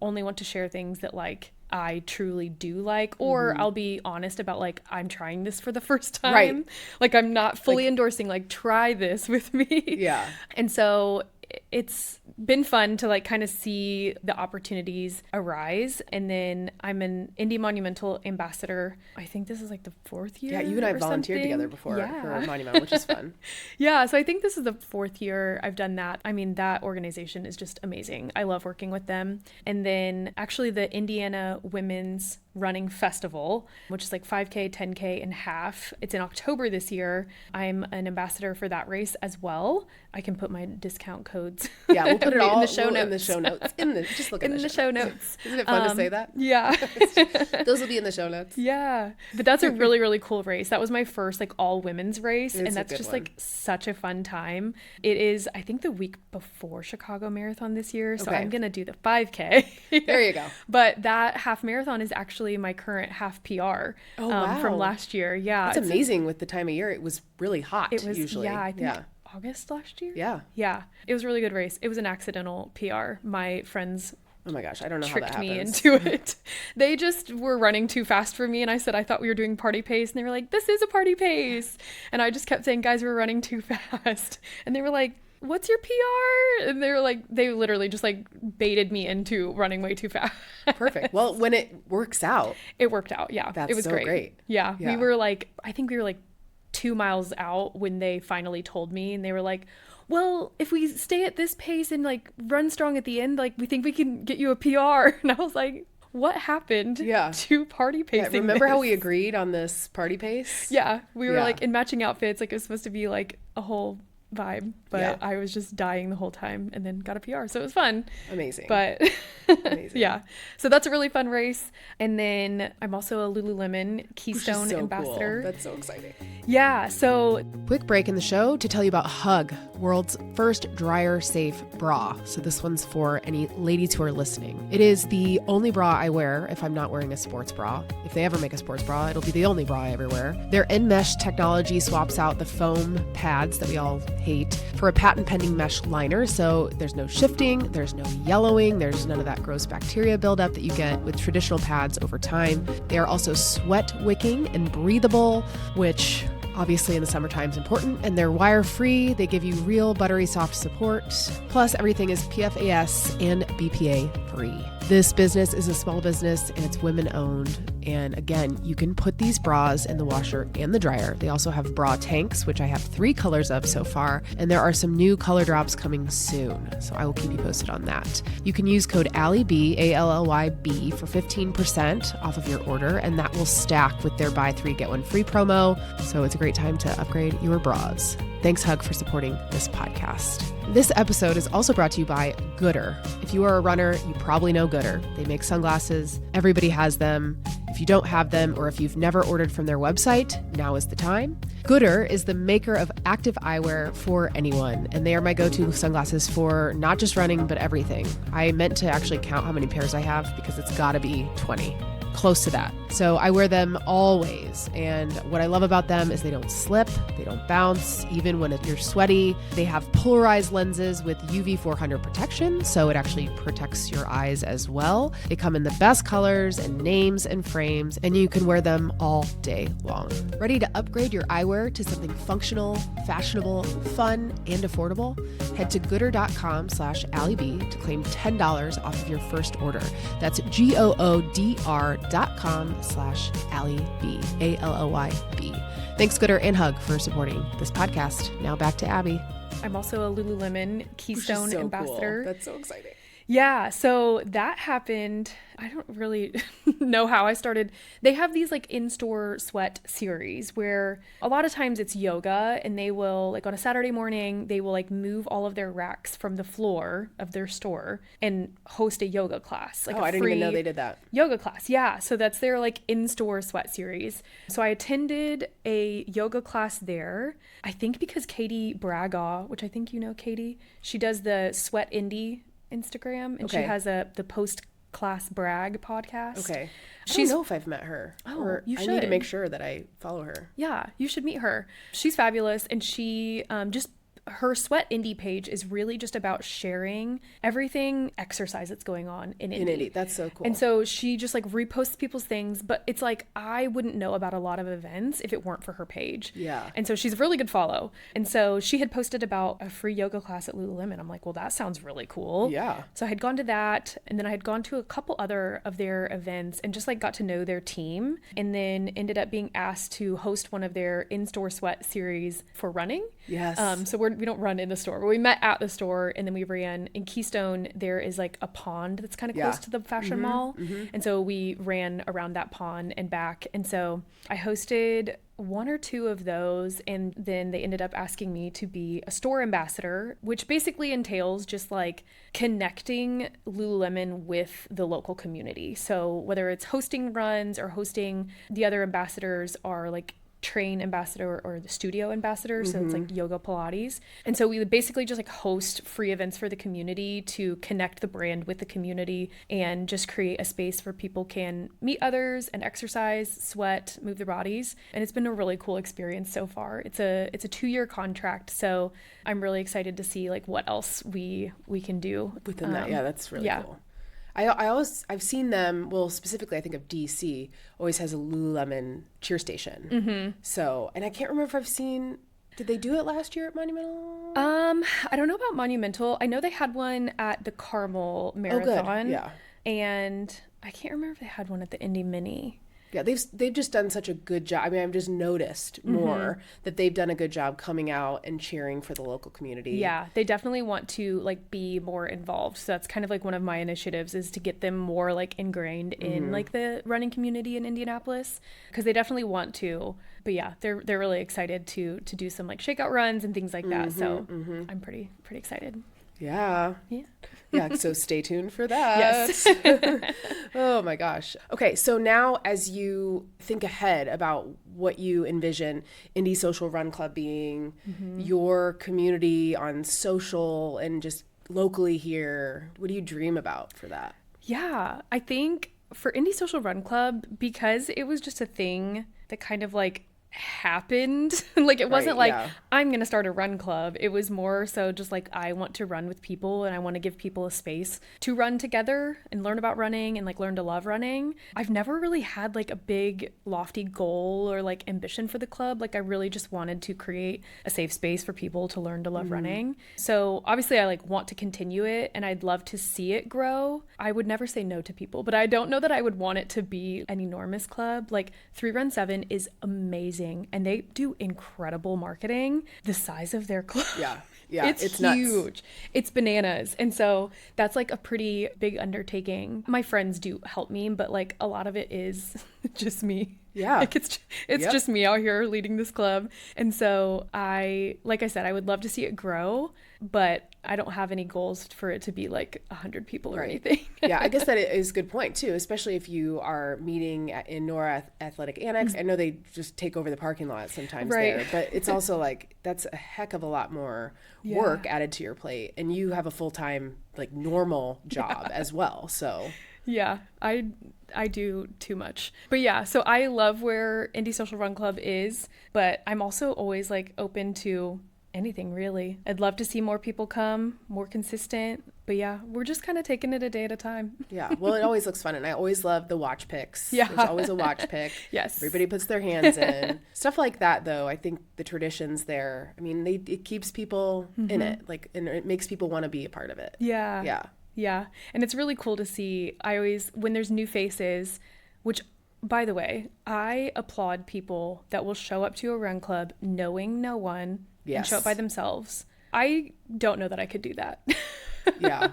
only want to share things that like I truly do like, or I'll be honest about like, I'm trying this for the first time. Right. Like I'm not fully endorsing, like try this with me. Yeah. And so it's been fun to like kind of see the opportunities arise. And then I'm an Indy Monumental ambassador. I think this is like the 4th year. Yeah, you and I volunteered together before for Monumental, which is fun. Yeah, so I think this is the 4th year I've done that. I mean, that organization is just amazing. I love working with them. And then actually the Indiana Women's Running Festival, which is like 5K, 10K, and half. It's in October this year. I'm an ambassador for that race as well. I can put my discount codes. Yeah, we'll put it all in the show notes. In the show notes. Just look in the show notes. Isn't it fun to say that? Yeah. Those will be in the show notes. Yeah. But that's a really, really cool race. That was my first like all women's race. And that's just like such a fun time. It is, I think, the week before Chicago Marathon this year. So I'm going to do the 5K. There you go. But that half marathon is actually my current half PR from last year. Yeah. It's amazing with the time of year. It was really hot usually. Yeah, I think August last year. Yeah. Yeah. It was a really good race. It was an accidental PR. My friends oh my gosh, I don't know how that happens. Tricked me into it. They just were running too fast for me. And I said, I thought we were doing party pace. And they were like, this is a party pace. And I just kept saying, guys, we're running too fast. And they were like, what's your PR? And they literally just like baited me into running way too fast. Perfect. Well, when it works out. It worked out. Yeah. That's it was so great. Yeah. We were like, I think we were like 2 miles out when they finally told me, and they were like, well, if we stay at this pace and like run strong at the end, like we think we can get you a PR. And I was like, what happened to party pacing? Remember how we agreed on this party pace? Yeah. We were like in matching outfits. Like it was supposed to be like a whole vibe, but I was just dying the whole time and then got a PR. So it was fun. Amazing. But amazing. Yeah. So that's a really fun race. And then I'm also a Lululemon Keystone ambassador. Cool. That's so exciting. Yeah. So quick break in the show to tell you about Hug, world's first dryer safe bra. So this one's for any ladies who are listening. It is the only bra I wear if I'm not wearing a sports bra. If they ever make a sports bra, it'll be the only bra I ever wear. Their Enmesh technology swaps out the foam pads that we all hate for for a patent pending mesh liner, so there's no shifting, there's no yellowing, there's none of that gross bacteria buildup that you get with traditional pads over time. They are also sweat wicking and breathable, which obviously in the summertime is important, and they're wire-free. They give you real buttery soft support. Plus, everything is PFAS and BPA-free. This business is a small business and it's women-owned. And again, you can put these bras in the washer and the dryer. They also have bra tanks, which I have 3 colors of so far, and there are some new color drops coming soon. So I will keep you posted on that. You can use code ALLYB, ALLYB, for 15% off of your order, and that will stack with their buy 3 get 1 free promo. So it's a great time to upgrade your bras. Thanks, Hug, for supporting this podcast. This episode is also brought to you by Gooder. If you are a runner, you probably know Gooder. They make sunglasses. Everybody has them. If you don't have them, or if you've never ordered from their website, now is the time. Gooder is the maker of active eyewear for anyone, and they are my go-to sunglasses for not just running, but everything. I meant to actually count how many pairs I have because it's gotta be 20. Close to that. So I wear them always. And what I love about them is they don't slip, they don't bounce, even when you're sweaty. They have polarized lenses with UV 400 protection, so it actually protects your eyes as well. They come in the best colors and names and frames, and you can wear them all day long. Ready to upgrade your eyewear to something functional, fashionable, fun, and affordable? Head to gooder.com/AllieB to claim $10 off of your first order. That's GOODR.com/AllieB, ALLYB. Thanks, Gooder and Hug, for supporting this podcast. Now back to Abby. I'm also a Lululemon Keystone ambassador. Cool. That's so exciting. Yeah, so that happened. I don't really know how I started. They have these like in-store sweat series where a lot of times it's yoga, and they will, like on a Saturday morning, they will like move all of their racks from the floor of their store and host a yoga class. Like I didn't even know they did that. Yoga class. Yeah. So that's their like in-store sweat series. So I attended a yoga class there. I think because Katie Bragaw, which I think you know Katie, she does the Sweat Indy Instagram, and she has the post-class brag podcast. Okay. I don't know if I've met her. Oh, you should. I need to make sure that I follow her. Yeah, you should meet her. She's fabulous, and she her Sweat Indy page is really just about sharing everything exercise that's going on in Indy. That's so cool. And so she just like reposts people's things, but it's like I wouldn't know about a lot of events if it weren't for her page. Yeah. And so she's a really good follow. And so she had posted about a free yoga class at Lululemon. I'm like, well, that sounds really cool. Yeah. So I had gone to that, and then I had gone to a couple other of their events and just like got to know their team, and then ended up being asked to host one of their in-store sweat series for running. Yes. So we don't run in the store, but we met at the store, and then we ran in Keystone. There is like a pond that's kind of close to the fashion mall. Mm-hmm. And so we ran around that pond and back. And so I hosted 1 or 2 of those, and then they ended up asking me to be a store ambassador, which basically entails just like connecting Lululemon with the local community. So whether it's hosting runs or hosting, the other ambassadors are like train ambassador or the studio ambassador. So it's like yoga, Pilates. And so we would basically just like host free events for the community to connect the brand with the community and just create a space where people can meet others and exercise, sweat, move their bodies. And it's been a really cool experience so far. It's a 2-year contract. So I'm really excited to see like what else we can do within that. Yeah, that's really cool. I've seen them, well, specifically I think of DC always has a Lululemon cheer station. Mm-hmm. So, and I can't remember if I've seen, did they do it last year at Monumental? I don't know about Monumental. I know they had one at the Carmel Marathon. Oh, good. Yeah. And I can't remember if they had one at the Indy Mini. Yeah, they've just done such a good job. I mean, I've just noticed more that they've done a good job coming out and cheering for the local community. Yeah, they definitely want to like be more involved. So that's kind of like one of my initiatives is to get them more like ingrained in like the running community in Indianapolis, because they definitely want to. But yeah, they're really excited to do some like shakeout runs and things like that. So I'm pretty excited. Yeah. Yeah. Yeah, so stay tuned for that. Yes. Oh my gosh. Okay, so now as you think ahead about what you envision Indy Social Run Club being, your community on social and just locally here, what do you dream about for that? Yeah, I think for Indy Social Run Club, because it was just a thing that kind of like happened. Like it wasn't Right, like yeah. I'm gonna start a run club. It was more so just like I want to run with people and I want to give people a space to run together and learn about running and like learn to love running. I've never really had like a big lofty goal or like ambition for the club. Like I really just wanted to create a safe space for people to learn to love running. So obviously I like want to continue it and I'd love to see it grow. I would never say no to people, but I don't know that I would want it to be an enormous club. Like 3 Run 7 is amazing and they do incredible marketing. The size of their club. Yeah. It's huge. Nuts. It's bananas. And so that's like a pretty big undertaking. My friends do help me, but like a lot of it is just me. Yeah. Like it's just me out here leading this club. And so like I said, I would love to see it grow, but I don't have any goals for it to be like 100 people or anything. Yeah, I guess that is a good point too, especially if you are meeting in Nora Athletic Annex. I know they just take over the parking lot sometimes there, but it's also like that's a heck of a lot more work added to your plate, and you have a full-time like normal job as well. So yeah, I do too much. But yeah, so I love where Indy Social Run Club is, but I'm also always like open to anything really. I'd love to see more people come, more consistent. But yeah, we're just kind of taking it a day at a time. Yeah, well, it always looks fun. And I always love the watch picks. Yeah. There's always a watch pick. Yes. Everybody puts their hands in. Stuff like that, though, I think the traditions there, I mean, it keeps people in it. Like, and it makes people want to be a part of it. Yeah. Yeah. Yeah. And it's really cool to see. When there's new faces, which, by the way, I applaud people that will show up to a run club knowing no one and show up by themselves. I don't know that I could do that. Yeah.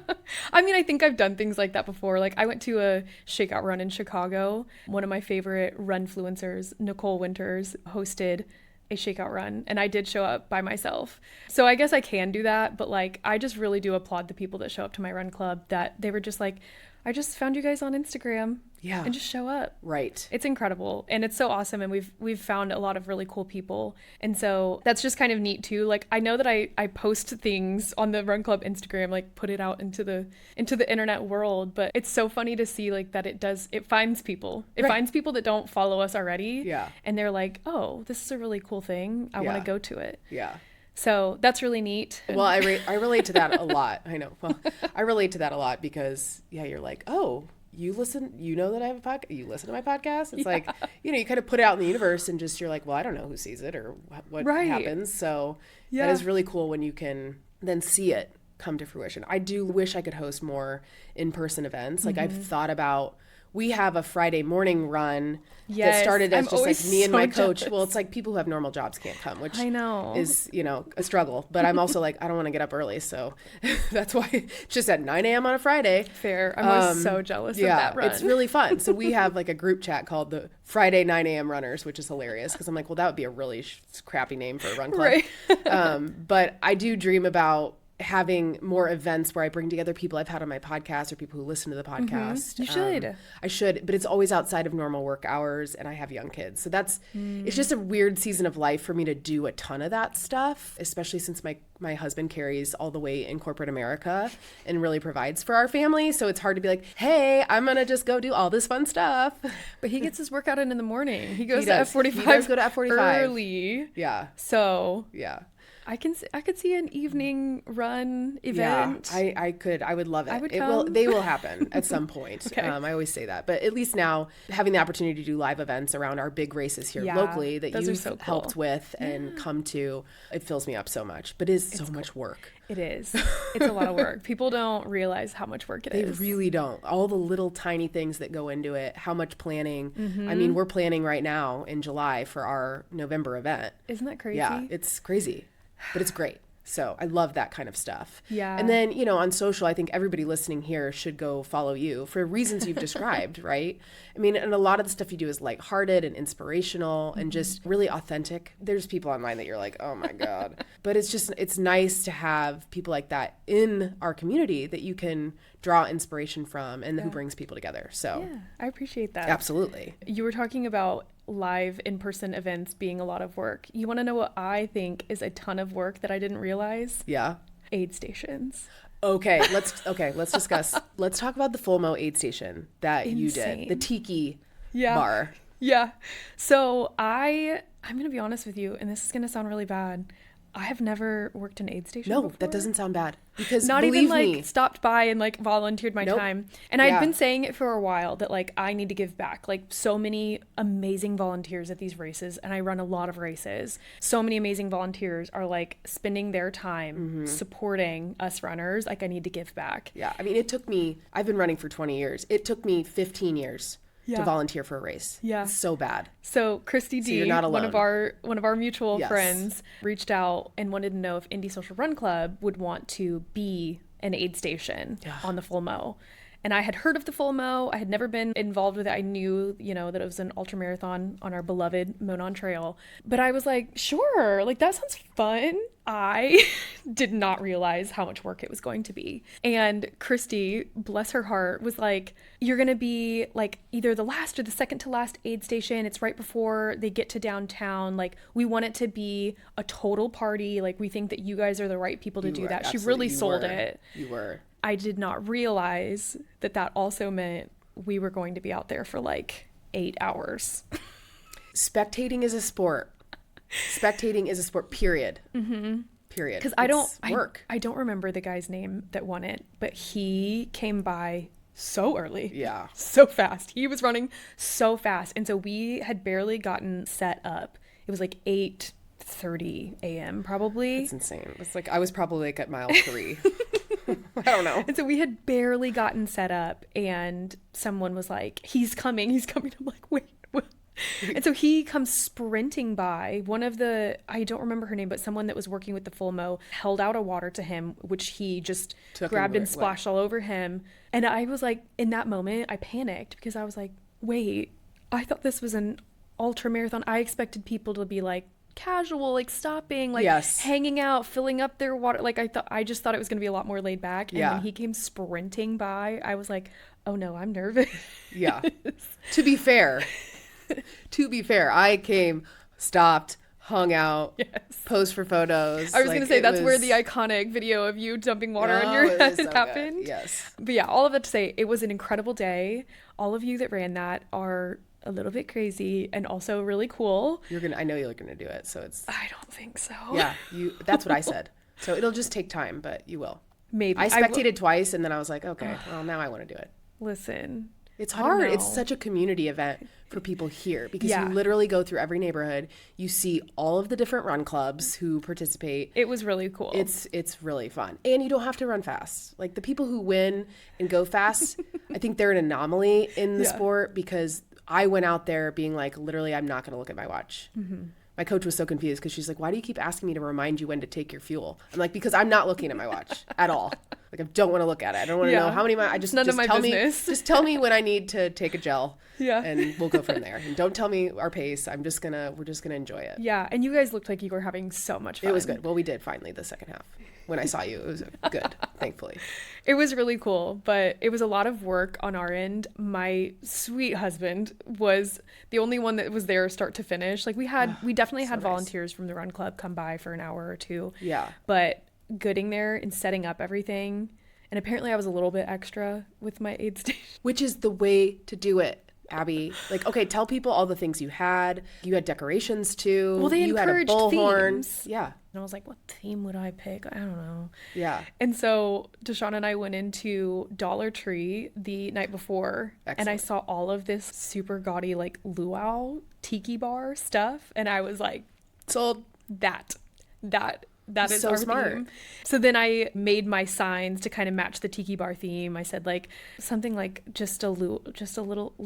I mean, I think I've done things like that before. Like I went to a shakeout run in Chicago. One of my favorite runfluencers, Nicole Winters, hosted a shakeout run and I did show up by myself. So I guess I can do that, but like I just really do applaud the people that show up to my run club that they were just like, I just found you guys on Instagram. Yeah. And just show up. Right. It's incredible. And it's so awesome. And we've found a lot of really cool people. And so that's just kind of neat too. Like I know that I post things on the Run Club Instagram, like put it out into the internet world, but it's so funny to see like that it finds people. It finds people that don't follow us already. Yeah. And they're like, oh, this is a really cool thing. I want to go to it. Yeah. So that's really neat. Well, I relate to that a lot. I know. Well, I relate to that a lot because you're like, oh, you know that I have a podcast, you listen to my podcast. It's like, you kind of put it out in the universe and just, you're like, well, I don't know who sees it or what happens. So that is really cool when you can then see it come to fruition. I do wish I could host more in-person events. Like I've thought about, we have a Friday morning run that started as just like me and my coach. Well, it's like people who have normal jobs can't come, which I know is, a struggle. But I'm also like, I don't want to get up early. So that's why it's just at 9 a.m. on a Friday. Fair. I'm always so jealous of that run. It's really fun. So we have like a group chat called the Friday 9 a.m. Runners, which is hilarious because I'm like, well, that would be a really crappy name for a run club. Right. But I do dream about having more events where I bring together people I've had on my podcast or people who listen to the podcast. You should. I should, but it's always outside of normal work hours and I have young kids. So it's just a weird season of life for me to do a ton of that stuff, especially since my husband carries all the weight in corporate America and really provides for our family. So it's hard to be like, hey, I'm going to just go do all this fun stuff. But he gets his workout in the morning. He goes to F45. He does go to F45 early. Yeah. So yeah. I could see an evening run event. Yeah, I would love it. I would come. They will happen at some point. Okay. I always say that, but at least now having the opportunity to do live events around our big races here locally that you've helped with and come to, it fills me up so much, but it's so much work. It is. It's a lot of work. People don't realize how much work it is. They really don't. All the little tiny things that go into it, how much planning. I mean, we're planning right now in July for our November event. Isn't that crazy? Yeah, it's crazy. But it's great. So I love that kind of stuff. Yeah. And then, on social, I think everybody listening here should go follow you for reasons you've described, right? I mean, and a lot of the stuff you do is lighthearted and inspirational and just really authentic. There's people online that you're like, oh my God. But it's nice to have people like that in our community that you can draw inspiration from and who brings people together. So yeah, I appreciate that. Absolutely. You were talking about live in-person events being a lot of work. You want to know what I think is a ton of work that I didn't realize? Yeah. Aid stations. Okay, let's discuss. Let's talk about the FOMO aid station that you did, the Tiki bar. Yeah. So I'm going to be honest with you, and this is going to sound really bad. I have never worked an aid station No, before. that doesn't sound bad. Because not believe even like me, stopped by and like volunteered my Nope. time. And Yeah. I'd been saying it for a while that like I need to give back. Like so many amazing volunteers at these races, and I run a lot of races. So many amazing volunteers are like spending their time supporting us runners. Like I need to give back. yeah, I mean, I've been running for 20 years. It took me 15 years to Yeah. volunteer for a race. Yeah. It's so bad. So Christy D, you're not one alone. of our mutual Yes. friends, reached out and wanted to know if Indy Social Run Club would want to be an aid station on the full mo. And I had heard of the full mo. I had never been involved with it. I knew, that it was an ultra marathon on our beloved Monon Trail. But I was like, sure, like that sounds fun. I did not realize how much work it was going to be. And Christy, bless her heart, was like, you're going to be like either the last or the second to last aid station. It's right before they get to downtown. Like we want it to be a total party. Like we think that you guys are the right people to do that. She really sold it. You were. I did not realize that also meant we were going to be out there for like 8 hours. Spectating is a sport. Spectating is a sport, period. Mm-hmm. Period. Because I don't remember the guy's name that won it, but he came by so early. Yeah. So fast. He was running so fast. And so we had barely gotten set up. It was like 8:30 a.m. probably. It's insane. It's like I was probably like at mile 3. I don't know. And so we had barely gotten set up and someone was like, he's coming. I'm like, wait, what? And so he comes sprinting by. One of I don't remember her name, but someone that was working with the full mo held out a water to him, which he just grabbed and splashed all over him. And I was like, in that moment, I panicked because I was like, wait, I thought this was an ultra marathon. I expected people to be like, casual, like stopping, like hanging out, filling up their water. Like I just thought it was going to be a lot more laid back. And when he came sprinting by, I was like, oh no, I'm nervous. Yeah. To be fair, I came, stopped, hung out, posed for photos. I was going to say that's where the iconic video of you dumping water on your head happened. Good. Yes. But yeah, all of that to say, it was an incredible day. All of you that ran that are a little bit crazy and also really cool. I know you're gonna do it, so it's. I don't think so. Yeah, that's what I said. So it'll just take time, but you will. Maybe. I spectated twice, and then I was like, okay, well now I want to do it. Listen, it's hard. It's such a community event for people here because you literally go through every neighborhood. You see all of the different run clubs who participate. It was really cool. It's really fun, and you don't have to run fast. Like the people who win and go fast, I think they're an anomaly in the sport because I went out there being like, literally, I'm not going to look at my watch. Mm-hmm. My coach was so confused because she's like, why do you keep asking me to remind you when to take your fuel? I'm like, because I'm not looking at my watch at all. Like, I don't want to look at it. I don't want to know how many miles. None of my business. Just tell me when I need to take a gel. Yeah. And we'll go from there. And don't tell me our pace. we're just going to enjoy it. Yeah. And you guys looked like you were having so much fun. It was good. Well, we did finally the second half. When I saw you, it was good, thankfully. It was really cool, but it was a lot of work on our end. My sweet husband was the only one that was there start to finish. Like we definitely had volunteers from the run club come by for an hour or two. Yeah. But getting there and setting up everything, and apparently I was a little bit extra with my aid station. Which is the way to do it, Abby. Like, okay, tell people all the things you had. You had decorations too. Well, they encouraged themes. Yeah. And I was like, what theme would I pick? I don't know. Yeah. And so Deshaun and I went into Dollar Tree the night before. Excellent. And I saw all of this super gaudy like luau tiki bar stuff. And I was like, sold. That is so our smart. theme. So then I made my signs to kind of match the tiki bar theme. I said like something like just a little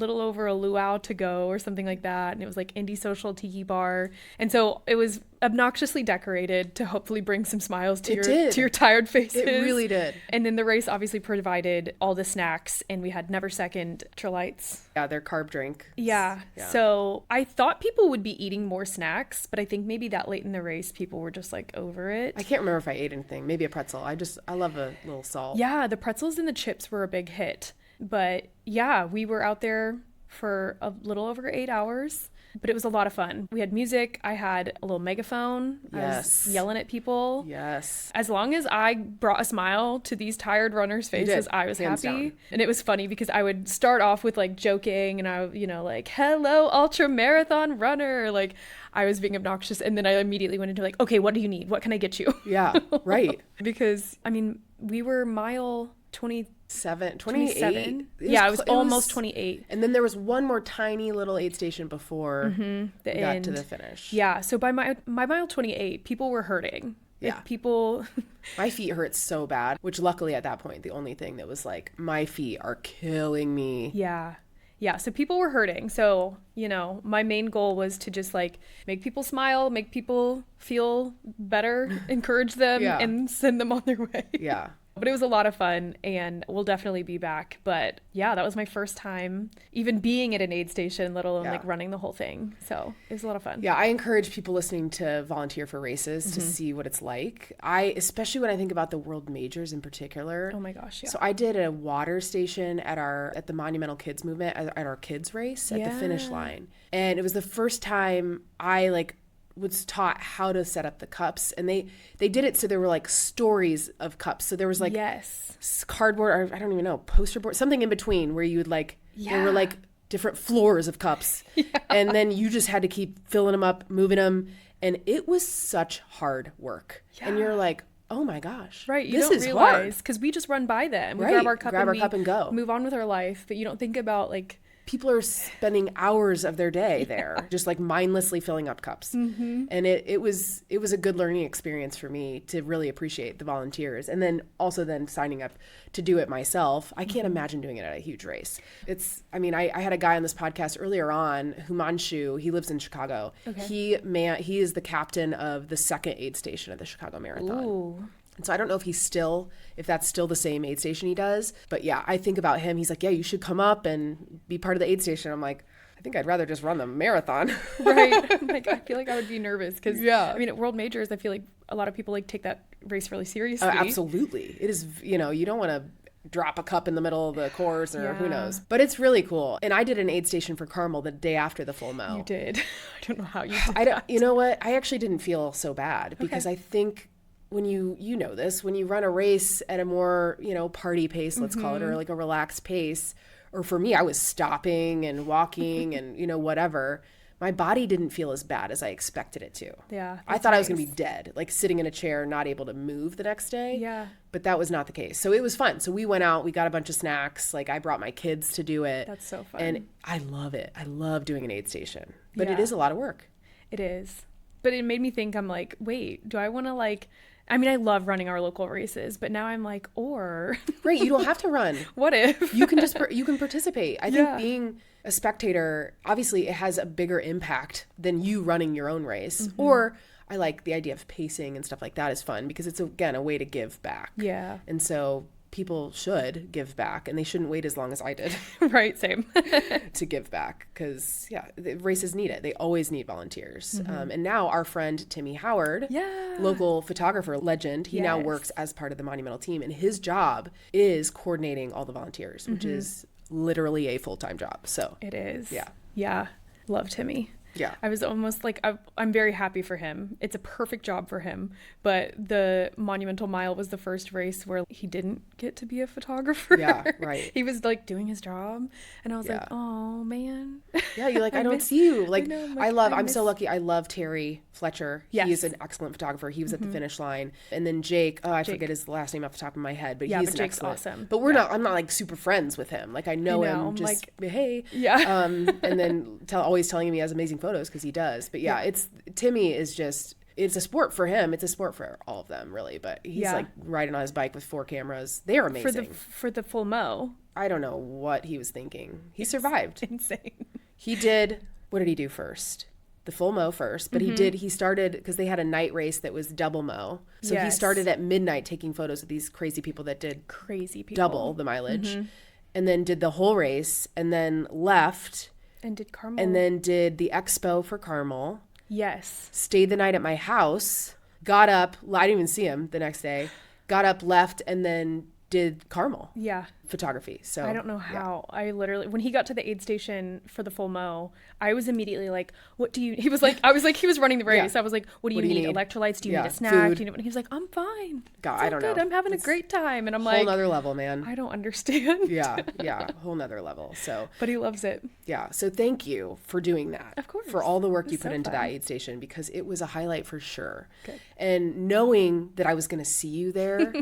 over a luau to go or something like that. And it was like Indy Social Tiki Bar. And so it was obnoxiously decorated to hopefully bring some smiles to your tired faces. It really did. And then the race obviously provided all the snacks, and we had Never Second electrolytes. Yeah, their carb drink. Yeah. So I thought people would be eating more snacks, but I think maybe that late in the race people were just like over it. I can't remember if I ate anything. Maybe a pretzel. I love a little salt. Yeah, the pretzels and the chips were a big hit. But yeah, we were out there for a little over 8 hours, but it was a lot of fun. We had music. I had a little megaphone. Yes. I was yelling at people. Yes. As long as I brought a smile to these tired runners' faces, I was Hands happy. down. And it was funny because I would start off with like joking and I, like, hello, ultra marathon runner. Like I was being obnoxious. And then I immediately went into like, okay, what do you need? What can I get you? Yeah, right. Because I mean, we were mile 28. 27. Yeah, it was almost 28. And then there was one more tiny little aid station before we got to the finish. Yeah, so by my mile 28, people were hurting. Yeah. Like, people... My feet hurt so bad, which luckily at that point, the only thing that was like, my feet are killing me. Yeah. Yeah, so people were hurting. So, my main goal was to just like make people smile, make people feel better, encourage them, and send them on their way. Yeah. But it was a lot of fun and we'll definitely be back. But yeah, that was my first time even being at an aid station, let alone like running the whole thing. So it was a lot of fun. Yeah, I encourage people listening to volunteer for races to see what it's like. Especially when I think about the world majors in particular. Oh my gosh, yeah. So I did a water station at the Monumental Kids movement at our kids race at the finish line. And it was the first time I was taught how to set up the cups, and they did it so there were like stories of cups. So there was like cardboard, or I don't even know, poster board, something in between where you would there were like different floors of cups, and then you just had to keep filling them up, moving them, and it was such hard work. And you're like, oh my gosh, right? You this don't is realize because we just run by them, we grab our cup and go, move on with our life, but you don't think about like. People are spending hours of their day there, just like mindlessly filling up cups. And it was a good learning experience for me to really appreciate the volunteers. And then also signing up to do it myself. I can't imagine doing it at a huge race. I had a guy on this podcast earlier on, Himanshu, he lives in Chicago. Okay. He is the captain of the second aid station at the Chicago Marathon. Ooh. And so I don't know if that's still the same aid station he does. But yeah, I think about him. He's like, yeah, you should come up and be part of the aid station. I'm like, I think I'd rather just run the marathon. Right. Like, I feel like I would be nervous because, at World Majors, I feel like a lot of people take that race really seriously. Absolutely. It is, you don't want to drop a cup in the middle of the course or who knows. But it's really cool. And I did an aid station for Carmel the day after the full mo. You did. I don't know how you did that. You know what? I actually didn't feel so bad because I think when you know this, when you run a race at a more, party pace, let's call it, or like a relaxed pace, or for me, I was stopping and walking and, whatever, my body didn't feel as bad as I expected it to. Yeah. I thought I was going to be dead, like sitting in a chair, not able to move the next day. Yeah. But that was not the case. So it was fun. So we went out, we got a bunch of snacks. Like I brought my kids to do it. That's so fun. And I love it. I love doing an aid station, but it is a lot of work. It is. But it made me think, I'm like, wait, do I want to I love running our local races, but now I'm like, Right, you don't have to run. What if? You can you can participate. I think being a spectator, obviously it has a bigger impact than you running your own race. Or I like the idea of pacing and stuff like that is fun because it's, again, a way to give back. Yeah. And so people should give back, and they shouldn't wait as long as I did. Right, same. To give back because, the races need it. They always need volunteers. And now our friend Timmy Howard, local photographer legend, he now works as part of the Monumental team, and his job is coordinating all the volunteers, which is literally a full-time job. So it is. Yeah. Yeah. Love Timmy. Yeah. I was almost like, I'm very happy for him. It's a perfect job for him. But the Monumental Mile was the first race where he didn't get to be a photographer. Yeah, right. He was doing his job. And I was like, oh, man. Yeah, you're like, I don't see you. Like, I'm so lucky. I love Terry Fletcher. Yes. He is an excellent photographer. He was at the finish line. And then Jake, I forget his last name off the top of my head, but he's Jake's excellent. Awesome. But I'm not like super friends with him. Like I know him just, hey. Yeah. And then always telling him he has amazing photos because he does. But Timmy is just, it's a sport for him. It's a sport for all of them, really. But he's like riding on his bike with 4 cameras. They're amazing. For the full mo. I don't know what he was thinking. He survived. Insane. He did, what did he do first? The full mo first. But he started, because they had a night race that was double mo. So he started at midnight taking photos of these crazy people that did double the mileage. And then did the whole race and then left. And did Carmel. And then did the expo for Carmel. Yes. Stayed the night at my house. Got up. I didn't even see him the next day. Got up, left, and then did Carmel. Yeah. photography. So I don't know how. I literally, when he got to the aid station for the full mo, I was immediately like, what do you, he was like, he was running the race. Yeah. I was like, what do you need? Electrolytes? Do you need a snack? Food. Do you need, and he was like, I'm fine. God, It's all I don't good. know. I'm having a great time. And I'm like, whole nother level, man. I don't understand. Yeah. Whole nother level. So, But he loves it. yeah. So thank you for doing that. Of course. For all the work It you was put so into fun. that aid station, because it was a highlight for sure. Good. And knowing that I was going to see you there,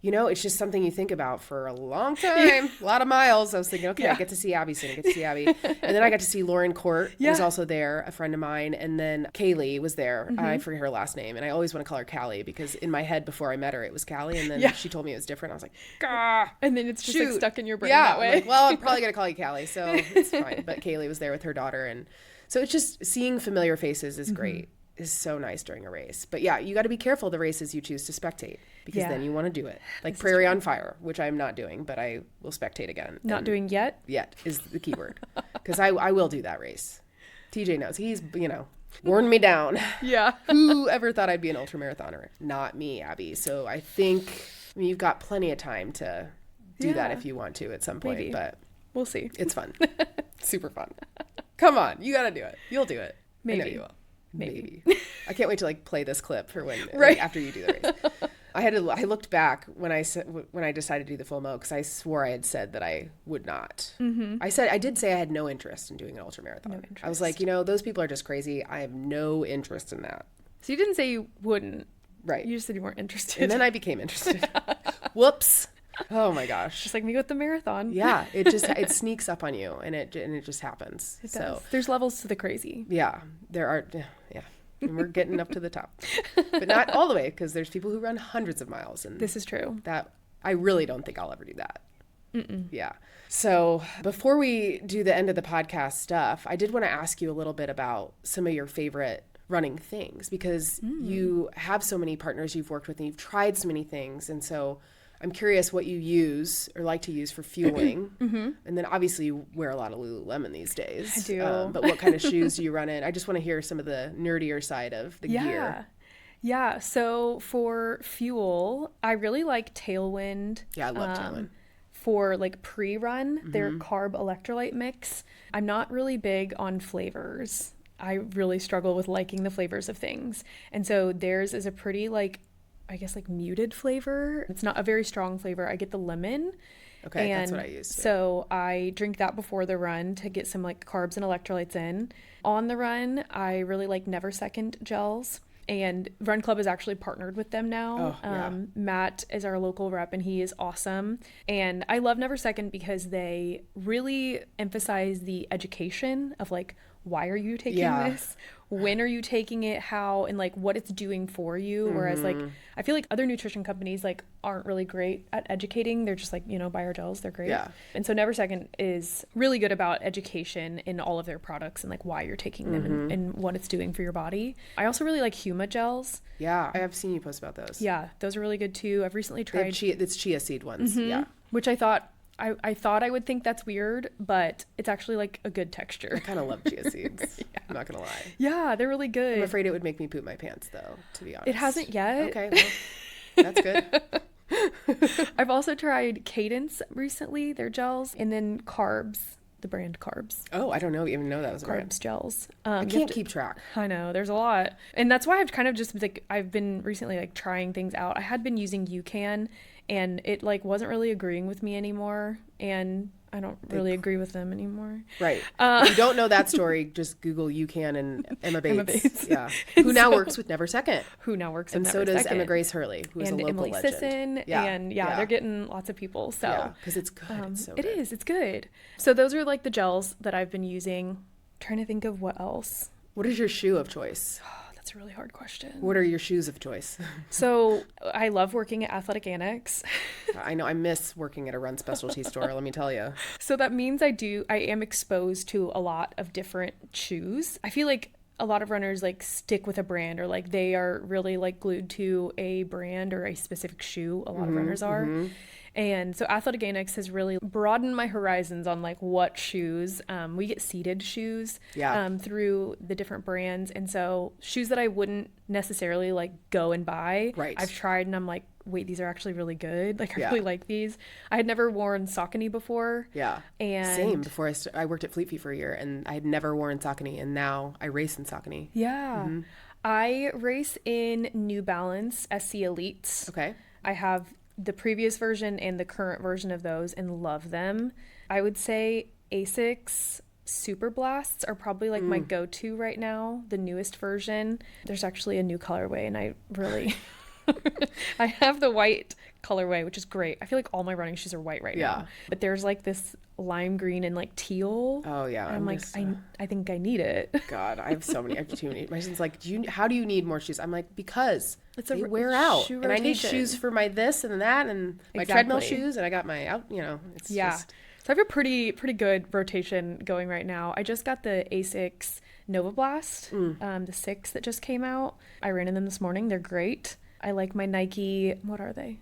it's just something you think about for a long time, a lot of miles. I was thinking, okay, I get to see Abby soon. I get to see Abby. And then I got to see Lauren Court was also there, a friend of mine. And then Kaylee was there. I forget her last name. And I always want to call her Callie because in my head before I met her, it was Callie. And then she told me it was different. I was like, Gah! And then it's just like stuck in your brain Yeah, that way. I'm like, well, I'm probably going to call you Callie. So it's fine. But Kaylee was there with her daughter. And so it's just seeing familiar faces is great. Is so nice during a race. But yeah, you got to be careful the races you choose to spectate because then you want to do it. Like Prairie on Fire, which I'm not doing, but I will spectate again. Not doing yet? Yet is the key word. Because I will do that race. TJ knows. He's, worn me down. Yeah. Who ever thought I'd be an ultramarathoner? Not me, Abby. So I think you've got plenty of time to do that if you want to at some point. Maybe. But We'll see. it's fun. Super fun. Come on. You got to do it. You'll do it. Maybe. I know you will. Maybe. I can't wait to play this clip for when after you do the race. I looked back when I decided to do the full mo because I swore I had said that I would not. I did say I had no interest in doing an ultramarathon. I was like, those people are just crazy. I have no interest in that. So you didn't say you wouldn't. Right. You just said you weren't interested. And then I became interested. Whoops. Oh my gosh. Just like me with the marathon. Yeah. It sneaks up on you and it just happens. It does. There's levels to the crazy. Yeah, there are. Yeah. And we're getting up to the top, but not all the way because there's people who run hundreds of miles. And this is true. That I really don't think I'll ever do that. Yeah. So before we do the end of the podcast stuff, I did want to ask you a little bit about some of your favorite running things because you have so many partners you've worked with and you've tried so many things. And so I'm curious what you use or like to use for fueling. And then obviously you wear a lot of Lululemon these days. I do. But what kind of shoes do you run in? I just want to hear some of the nerdier side of the gear. Yeah. So for fuel, I really like Tailwind. Yeah, I love Tailwind. For like pre-run, their carb electrolyte mix. I'm not really big on flavors. I really struggle with liking the flavors of things. And so theirs is a pretty muted flavor. It's not a very strong flavor. I get the lemon. Okay, that's what I use. So I drink that before the run to get some like carbs and electrolytes in. On the run, I really like Never Second gels. And Run Club is actually partnered with them now. Matt is our local rep and he is awesome. And I love Never Second because they really emphasize the education of like, why are you taking this? When are you taking it? How? And like what it's doing for you. Whereas like, I feel like other nutrition companies like aren't really great at educating. They're just like, buy our gels. They're great. Yeah. And so Never Second is really good about education in all of their products and like why you're taking them and what it's doing for your body. I also really like Huma gels. Yeah. I have seen you post about those. Yeah. Those are really good too. I've recently tried. It's chia seed ones. Yeah. Which I thought I would think that's weird, but it's actually like a good texture. I kind of love chia seeds. I'm not going to lie. Yeah, they're really good. I'm afraid it would make me poop my pants though, to be honest. It hasn't yet. Okay, well, that's good. I've also tried Cadence recently, their gels, and then Carbs, the brand Carbs. Oh, I don't even know that was a brand. Carbs gels. I can't keep track. I know, there's a lot. And that's why I've kind of just like, I've been recently like trying things out. I had been using UCAN and it like wasn't really agreeing with me anymore. And I don't really agree with them anymore. Right. If you don't know that story, just Google UCAN and Emma Bates. Yeah. Who now works with Never Second. And so does Emma Grace Hurley, who is a local Emily legend. Sisson, and they're getting lots of people. So yeah, because it's good. It's so good. It is. It's good. So those are like the gels that I've been using. I'm trying to think of what else. What is your shoe of choice? That's a really hard question. What are your shoes of choice? So I love working at Athletic Annex. I know. I miss working at a run specialty store, let me tell you. So that means I am exposed to a lot of different shoes. I feel like a lot of runners like stick with a brand or like they are really like glued to a brand or a specific shoe. A lot of runners are. And so Athletic Annex has really broadened my horizons on like what shoes. We get seated shoes through the different brands. And so shoes that I wouldn't necessarily like go and buy, right. I've tried and I'm like wait, these are actually really good. Like, I really like these. I had never worn Saucony before. Yeah. And same. Before I worked at Fleet Feet for a year, and I had never worn Saucony, and now I race in Saucony. Yeah. I race in New Balance SC Elites. Okay. I have the previous version and the current version of those and love them. I would say Asics Super Blasts are probably like my go-to right now, the newest version. There's actually a new colorway, and I really I have the white colorway, which is great. I feel like all my running shoes are white right now. But there's like this lime green and like teal. Oh yeah. And I'm like, I think I need it. God, I have so many. I have too many. My husband's like, how do you need more shoes? I'm like, because they wear out, shoe and I need rotation. shoes for my this and that, and my treadmill shoes, and I got my out. It's just. So I have a pretty good rotation going right now. I just got the Asics Nova Blast, the 6 that just came out. I ran in them this morning. They're great. I like my Nike. What are they?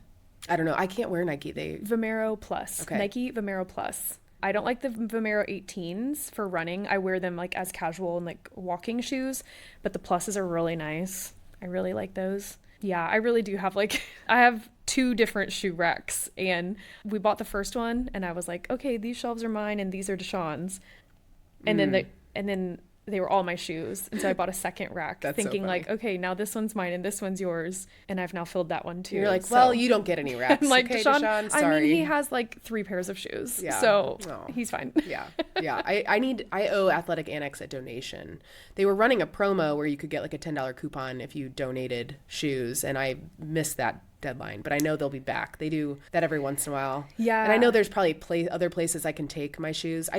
I don't know. I can't wear Nike. Vomero Plus. Okay. Nike Vomero Plus. I don't like the Vomero 18s for running. I wear them like as casual and like walking shoes, but the Pluses are really nice. I really like those. Yeah, I really do have I have 2 different shoe racks, and we bought the first one, and I was like, okay, these shelves are mine and these are Deshaun's. And then they were all my shoes. And so I bought a second rack thinking so like, okay, now this one's mine and this one's yours. And I've now filled that one too. You're like, well, you don't get any racks. I'm like, okay, Deshaun, sorry. I mean, he has like 3 pairs of shoes. Yeah. So he's fine. Yeah. I owe Athletic Annex a donation. They were running a promo where you could get like a $10 coupon if you donated shoes. And I missed that deadline, but I know they'll be back. They do that every once in a while. Yeah. And I know there's probably other places I can take my shoes.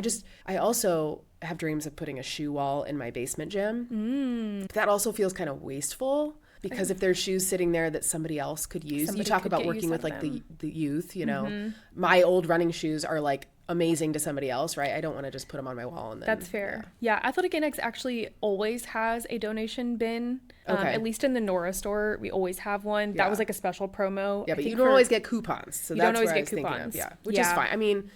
I also have dreams of putting a shoe wall in my basement gym. That also feels kind of wasteful, because if there's shoes sitting there that somebody else could use, you talk about working with like the youth, my old running shoes are like amazing to somebody else, right? I don't want to just put them on my wall and then. That's fair. Yeah. Athletic Annex actually always has a donation bin. At least in the Nora store, we always have one. That was like a special promo. Yeah, but you don't always get coupons. So you that's don't always what get I was thinking coupons. of. Yeah, which is fine. I mean,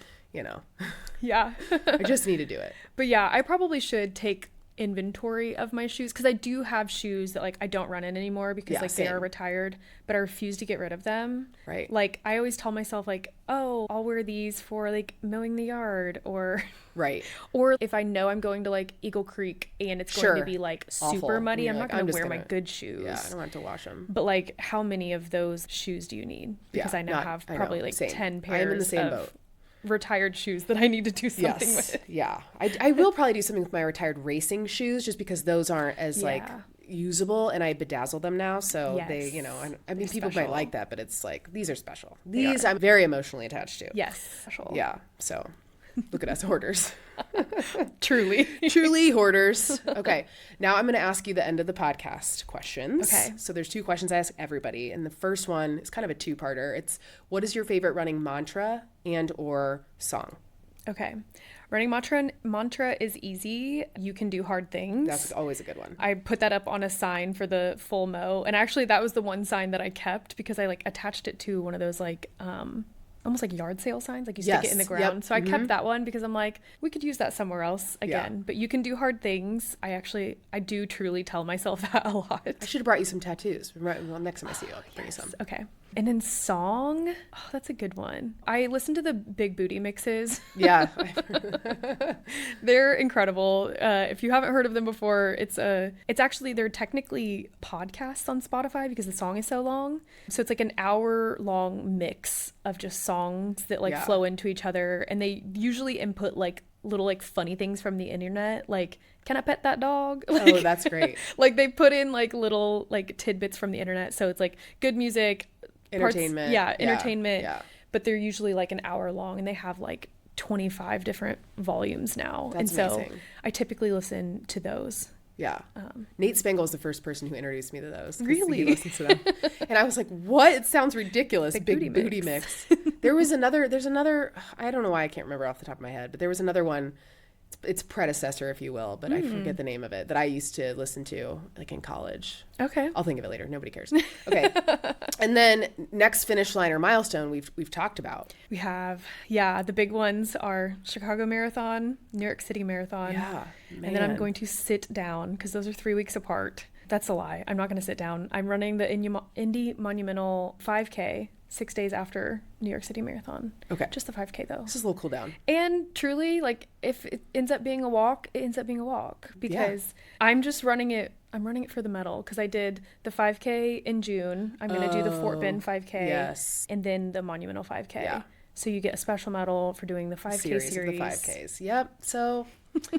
Yeah. I just need to do it. But yeah, I probably should take inventory of my shoes, because I do have shoes that like I don't run in anymore because they are retired, but I refuse to get rid of them. Right. Like I always tell myself like, oh, I'll wear these for like mowing the yard, or right. Or if I know I'm going to like Eagle Creek and it's going to be like super muddy, I'm not going to wear my good shoes. Yeah, I don't have to wash them. But like, how many of those shoes do you need? Because I now have probably like 10 pairs. I am in the same boat. Retired shoes that I need to do something with. Yeah. I will probably do something with my retired racing shoes, just because those aren't as like usable, and I bedazzle them now. So they, I mean, people might like that, but it's like, these are special. These I'm very emotionally attached to. Yes. Special. Yeah. So look at us hoarders. Truly hoarders. Okay. Now I'm going to ask you the end of the podcast questions. Okay. So there's 2 questions I ask everybody. And the first one is kind of a 2-parter. It's, what is your favorite running mantra and or song? Okay. Running mantra is easy. You can do hard things. That's always a good one. I put that up on a sign for the full mow. And actually that was the one sign that I kept, because I like attached it to one of those like, almost like yard sale signs, like you stick it in the ground. Yep. So I kept that one because I'm like, we could use that somewhere else again. Yeah. But you can do hard things. I do truly tell myself that a lot. I should have brought you some tattoos. Next time I see you, I'll bring you some. Okay. And then song, that's a good one. I listen to the Big Booty mixes. Yeah. They're incredible. If you haven't heard of them before, they're technically podcasts on Spotify because the song is so long. So it's like an hour-long mix of just songs that like flow into each other. And they usually input like little like funny things from the internet, like, can I pet that dog? Like, oh, that's great. Like they put in like little like tidbits from the internet. So it's like good music, entertainment. Entertainment. Yeah. But they're usually like an hour long, and they have like 25 different volumes now. That's amazing. I typically listen to those. Yeah. Nate Spangle is the first person who introduced me to those. Really? He listens to them. And I was like, what? It sounds ridiculous. Big booty mix. There's another, I don't know why I can't remember off the top of my head, but there was another one. It's predecessor, if you will, but I forget the name of it, that I used to listen to like in college. Okay. I'll think of it later. Nobody cares. Okay. And then next finish line or milestone we've talked about. We have, the big ones are Chicago Marathon, New York City Marathon. Yeah. Man. And then I'm going to sit down, because those are 3 weeks apart. That's a lie. I'm not going to sit down. I'm running the Indy Monumental 5K 6 days after New York City Marathon. Okay. Just the 5K though. This is a little cool down. And truly, like, if it ends up being a walk, it ends up being a walk, because I'm just running it. I'm running it for the medal, because I did the 5K in June. I'm going to do the Fort Bend 5K. Yes. And then the Monumental 5K. Yeah. So you get a special medal for doing the 5K series. Of the 5Ks. Yep. So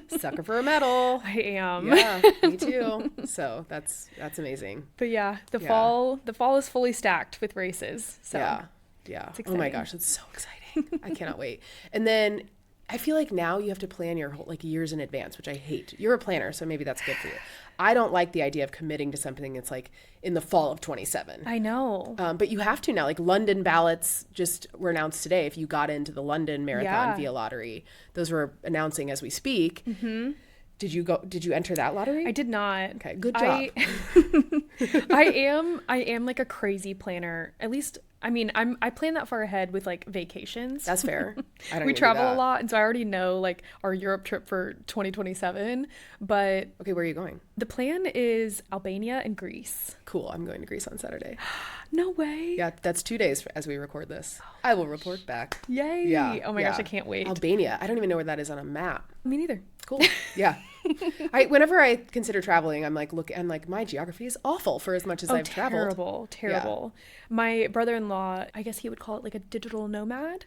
sucker for a medal. I am. Yeah, me too. So that's amazing. But yeah, the fall is fully stacked with races. So yeah. It's Oh my exciting. gosh, it's so exciting. I cannot wait. And then I feel like now you have to plan your whole, like, years in advance, which I hate. You're a planner, so maybe that's good for you. I don't like the idea of committing to something that's like in the fall of 27. I know. But you have to now. Like, London ballots just were announced today. If you got into the London Marathon via lottery, those were announcing as we speak. Mm-hmm. Did you enter that lottery? I did not. Okay, good job. I am like a crazy planner. At least, I mean, I plan that far ahead with like vacations. That's fair. I don't We even do travel that. a lot, and so I already know like our Europe trip for 2027. But Okay, where are you going? the plan is Albania and Greece. Cool. I'm going to Greece on Saturday. No way. Yeah, that's 2 days as we record this. I will report back. Yay. Yeah. Oh my gosh, I can't wait. Albania. I don't even know where that is on a map. Me neither. Cool. Yeah. Whenever I consider traveling, I'm like, my geography is awful for as much as I've traveled. Terrible. My brother-in-law, I guess he would call it like a digital nomad.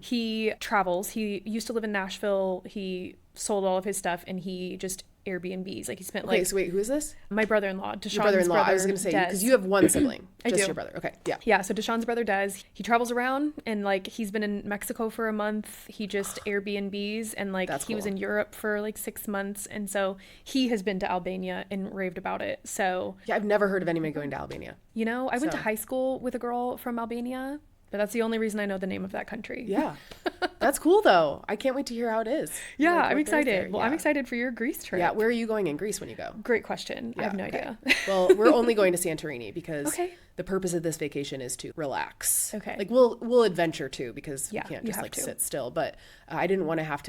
He travels. He used to live in Nashville. He sold all of his stuff, and he just Airbnbs. Like, he spent Okay, so wait, who is this? my brother-in-law, Deshaun's Your brother-in-law. brother, I was going to say, Des. because you have one sibling. I Just do. your brother. Okay, yeah. Yeah, so Deshaun's brother Des, he travels around, and like he's been in Mexico for a month. He just Airbnbs, and like That's he was cool. in Europe for like 6 months, and so he has been to Albania and raved about it. So, Yeah, I've never heard of anybody going to Albania. you know, I went to So- high school with a girl from Albania, but that's the only reason I know the name of that country. Yeah. That's cool, though. I can't wait to hear how it is. Yeah, Like, I'm what goes there. excited. Well, I'm Yeah. excited for your Greece trip. Yeah, where are you going in Greece when you go? Great question. I have no okay. idea. Well, we're only going to Santorini because Okay. the purpose of this vacation is to relax. Okay. Like, we'll adventure too, because Yeah, we can't you just have like to. sit still. But I didn't want to have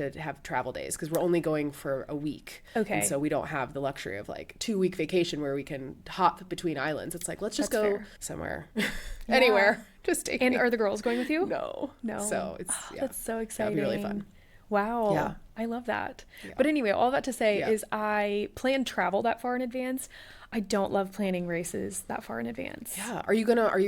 travel days because we're only going for a week. Okay. And so we don't have the luxury of like 2-week vacation where we can hop between islands. It's like, let's just That's go fair. somewhere, anywhere. Just take And me. are the girls going with you? No. No. So it's, Oh, yeah. that's so That'll exciting. be really fun. Wow. Yeah. I love that. But anyway, all that to say Yeah. is I plan travel that far in advance. I don't love planning races that far in advance. Yeah. Are you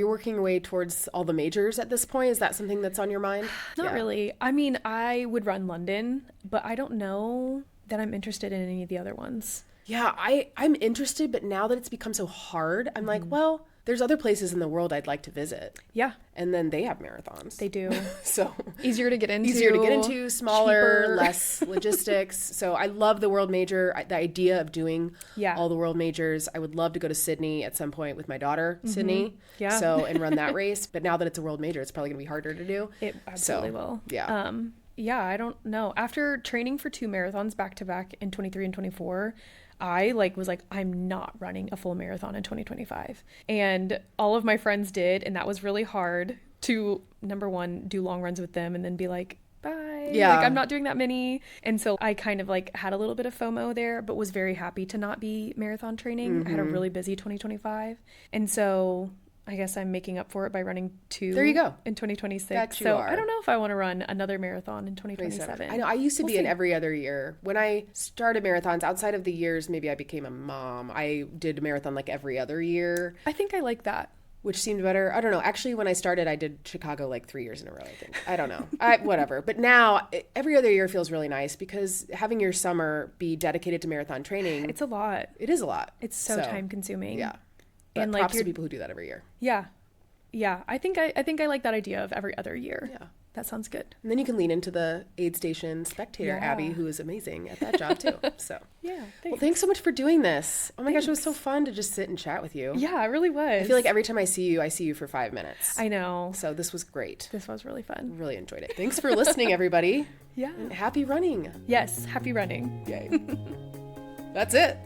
working your way towards all the majors at this point? Is that something that's on your mind? Not Yeah. really. I mean, I would run London, but I don't know that I'm interested in any of the other ones. Yeah, I'm interested, but now that it's become so hard, I'm like, well, there's other places in the world I'd like to visit. Yeah, And then they have marathons. they do. So Easier to get into. smaller, cheaper. less logistics. So I love the world major, the idea of doing all the world majors. I would love to go to Sydney at some point with my daughter, Sydney. Yeah. So, and run that race. But now that it's a world major, it's probably going to be harder to do. It absolutely So, will. yeah. Yeah, I don't know. After training for 2 marathons back to back in 23 and 24, I was like, I'm not running a full marathon in 2025. And all of my friends did, and that was really hard to, number one, do long runs with them and then be like, bye. Yeah. Like, I'm not doing that many. And so I kind of had a little bit of FOMO there, but was very happy to not be marathon training. I had a really busy 2025. And so I guess I'm making up for it by running 2 There you go. in 2026. That you so are. I don't know if I want to run another marathon in 2027. I know. I used to We'll be in see. every other year. When I started marathons, outside of the years, maybe I became a mom. I did a marathon like every other year, I think I like that. which seemed better. I don't know. Actually, when I started, I did Chicago like 3 years in a row, I think. I don't know. Whatever. But now every other year feels really nice because having your summer be dedicated to marathon training, It's a lot. it is a lot. It's so time consuming. Yeah. But And props to you're- people who do that every year. Yeah. Yeah. I think I like that idea of every other year. Yeah. That sounds good. And then you can lean into the aid station spectator, Yeah. Abby, who is amazing at that job too. So, Yeah. well, thanks so much for doing this. Oh my gosh, it was so fun to just sit and chat with you. Yeah, it really was. I feel like every time I see you for 5 minutes. I know. So this was great. This was really fun. Really enjoyed it. Thanks for listening, everybody. Yeah. And happy running. Yes. Happy running. Yay. That's it.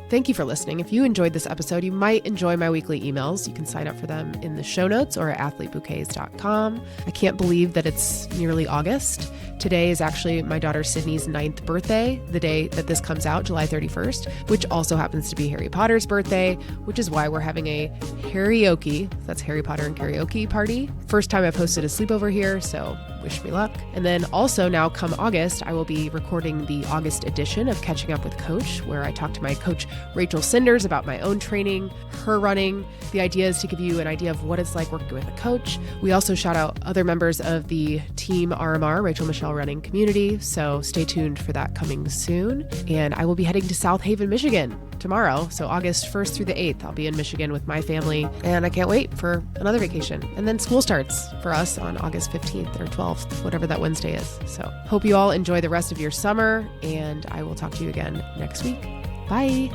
Thank you for listening. If you enjoyed this episode, you might enjoy my weekly emails. You can sign up for them in the show notes or at athletebouquets.com. I can't believe that it's nearly August. Today is actually my daughter Sydney's 9th birthday, the day that this comes out, July 31st, which also happens to be Harry Potter's birthday, which is why we're having a karaoke, that's Harry Potter and karaoke party. First time I've hosted a sleepover here, so wish me luck. And then also now come August, I will be recording the August edition of Catching Up with Coach, where I talk to my coach Rachel Cinders about my own training, her running. The idea is to give you an idea of what it's like working with a coach. We also shout out other members of the Team RMR, Rachel Michelle Running community, so stay tuned for that coming soon. And I will be heading to South Haven, Michigan tomorrow, so August 1st through the 8th. I'll be in Michigan with my family, and I can't wait for another vacation. And then school starts for us on August 15th or 12th, whatever that Wednesday is. So hope you all enjoy the rest of your summer, and I will talk to you again next week. Bye.